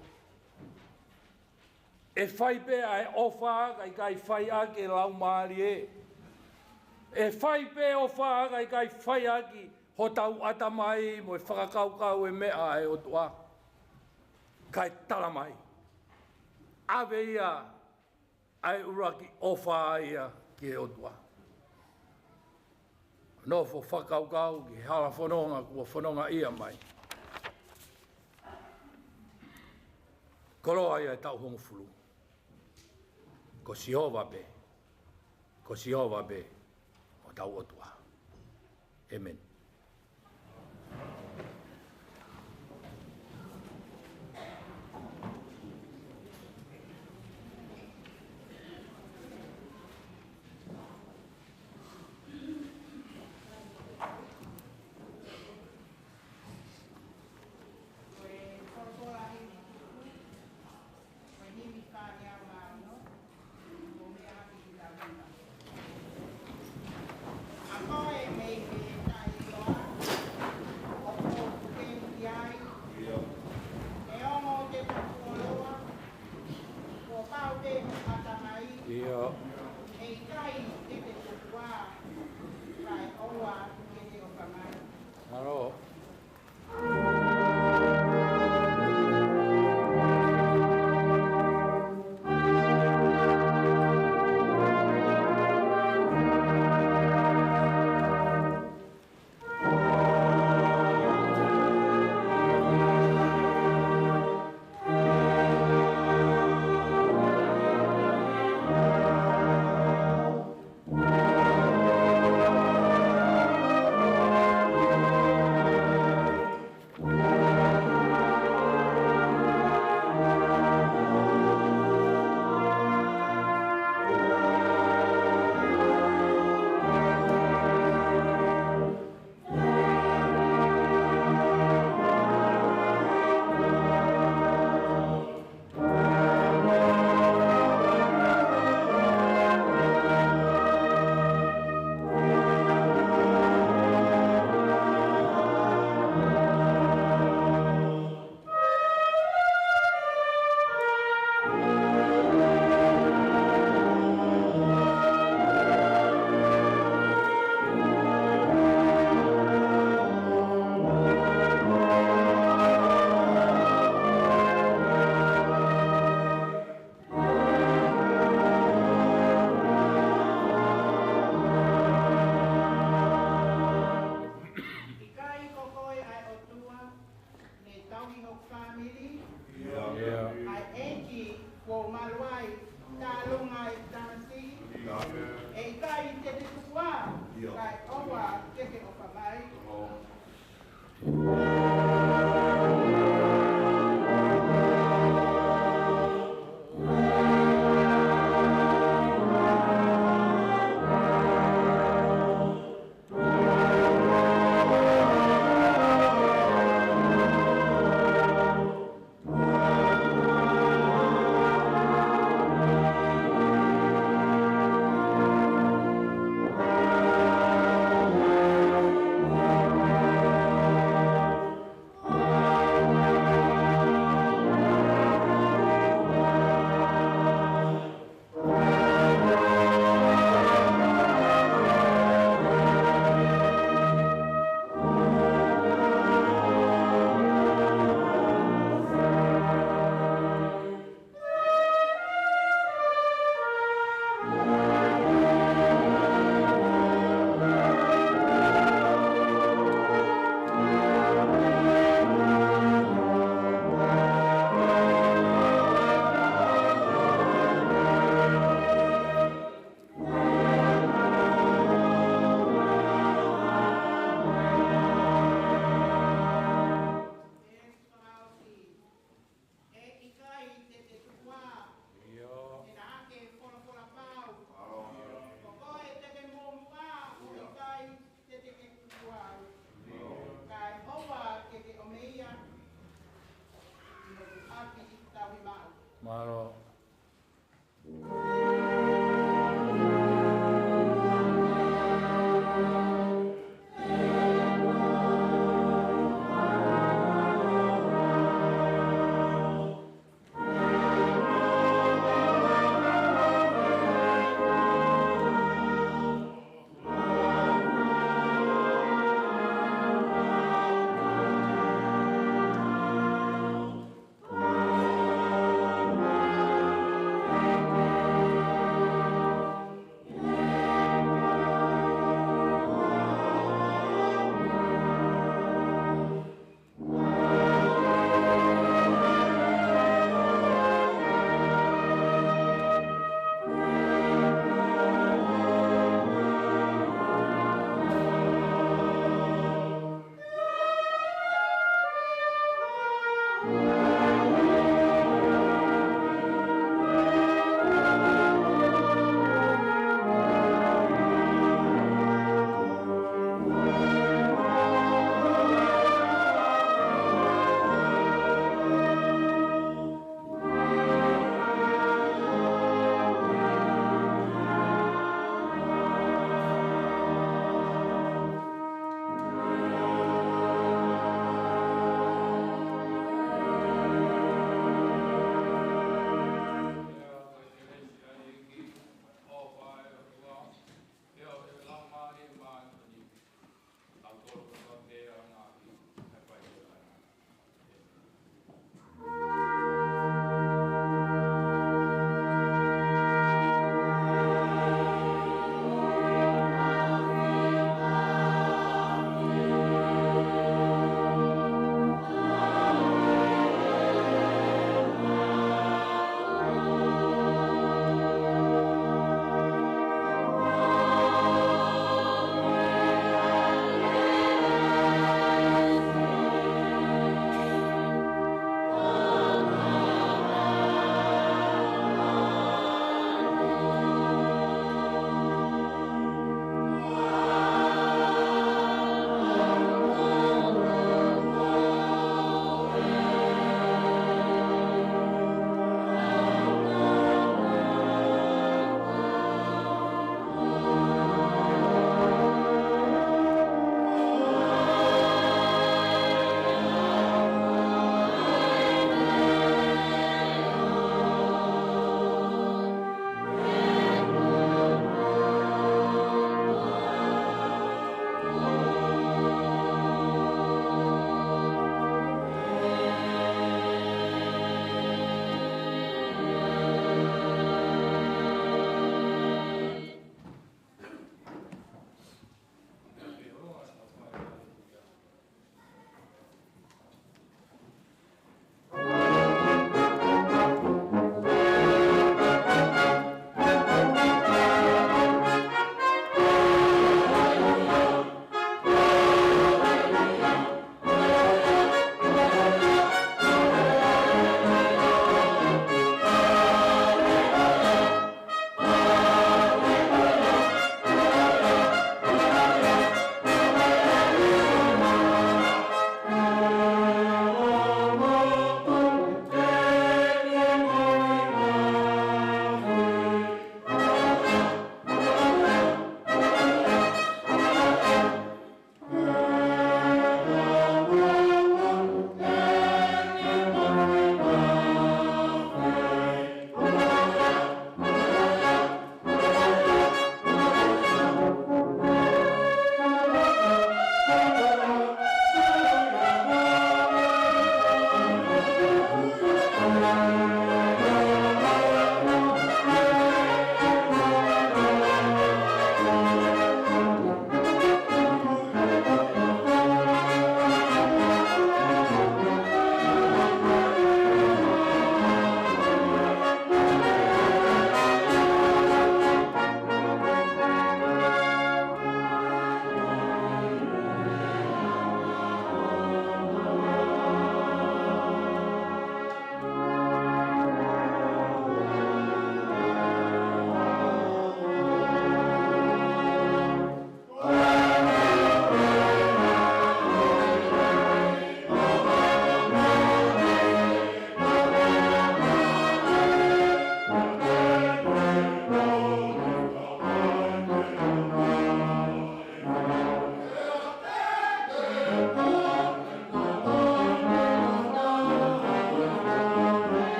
E whai pe ai ofa kai whai ake laumārie. E whai pe ofa kai whai aki ho tau atamai mo e whakakaukau e mea e Otua. Kai talamai. Ave ia ai uraki ofa ia ki Otua. No fo whakaukau ki hala whanonga kua whanonga ia mai. Koroa ia e Taufu'i fulu. Ko Sihova be. Ko Sihova be. O tau Otua. Amen. e kai te te kua kai owa ke ke o whamai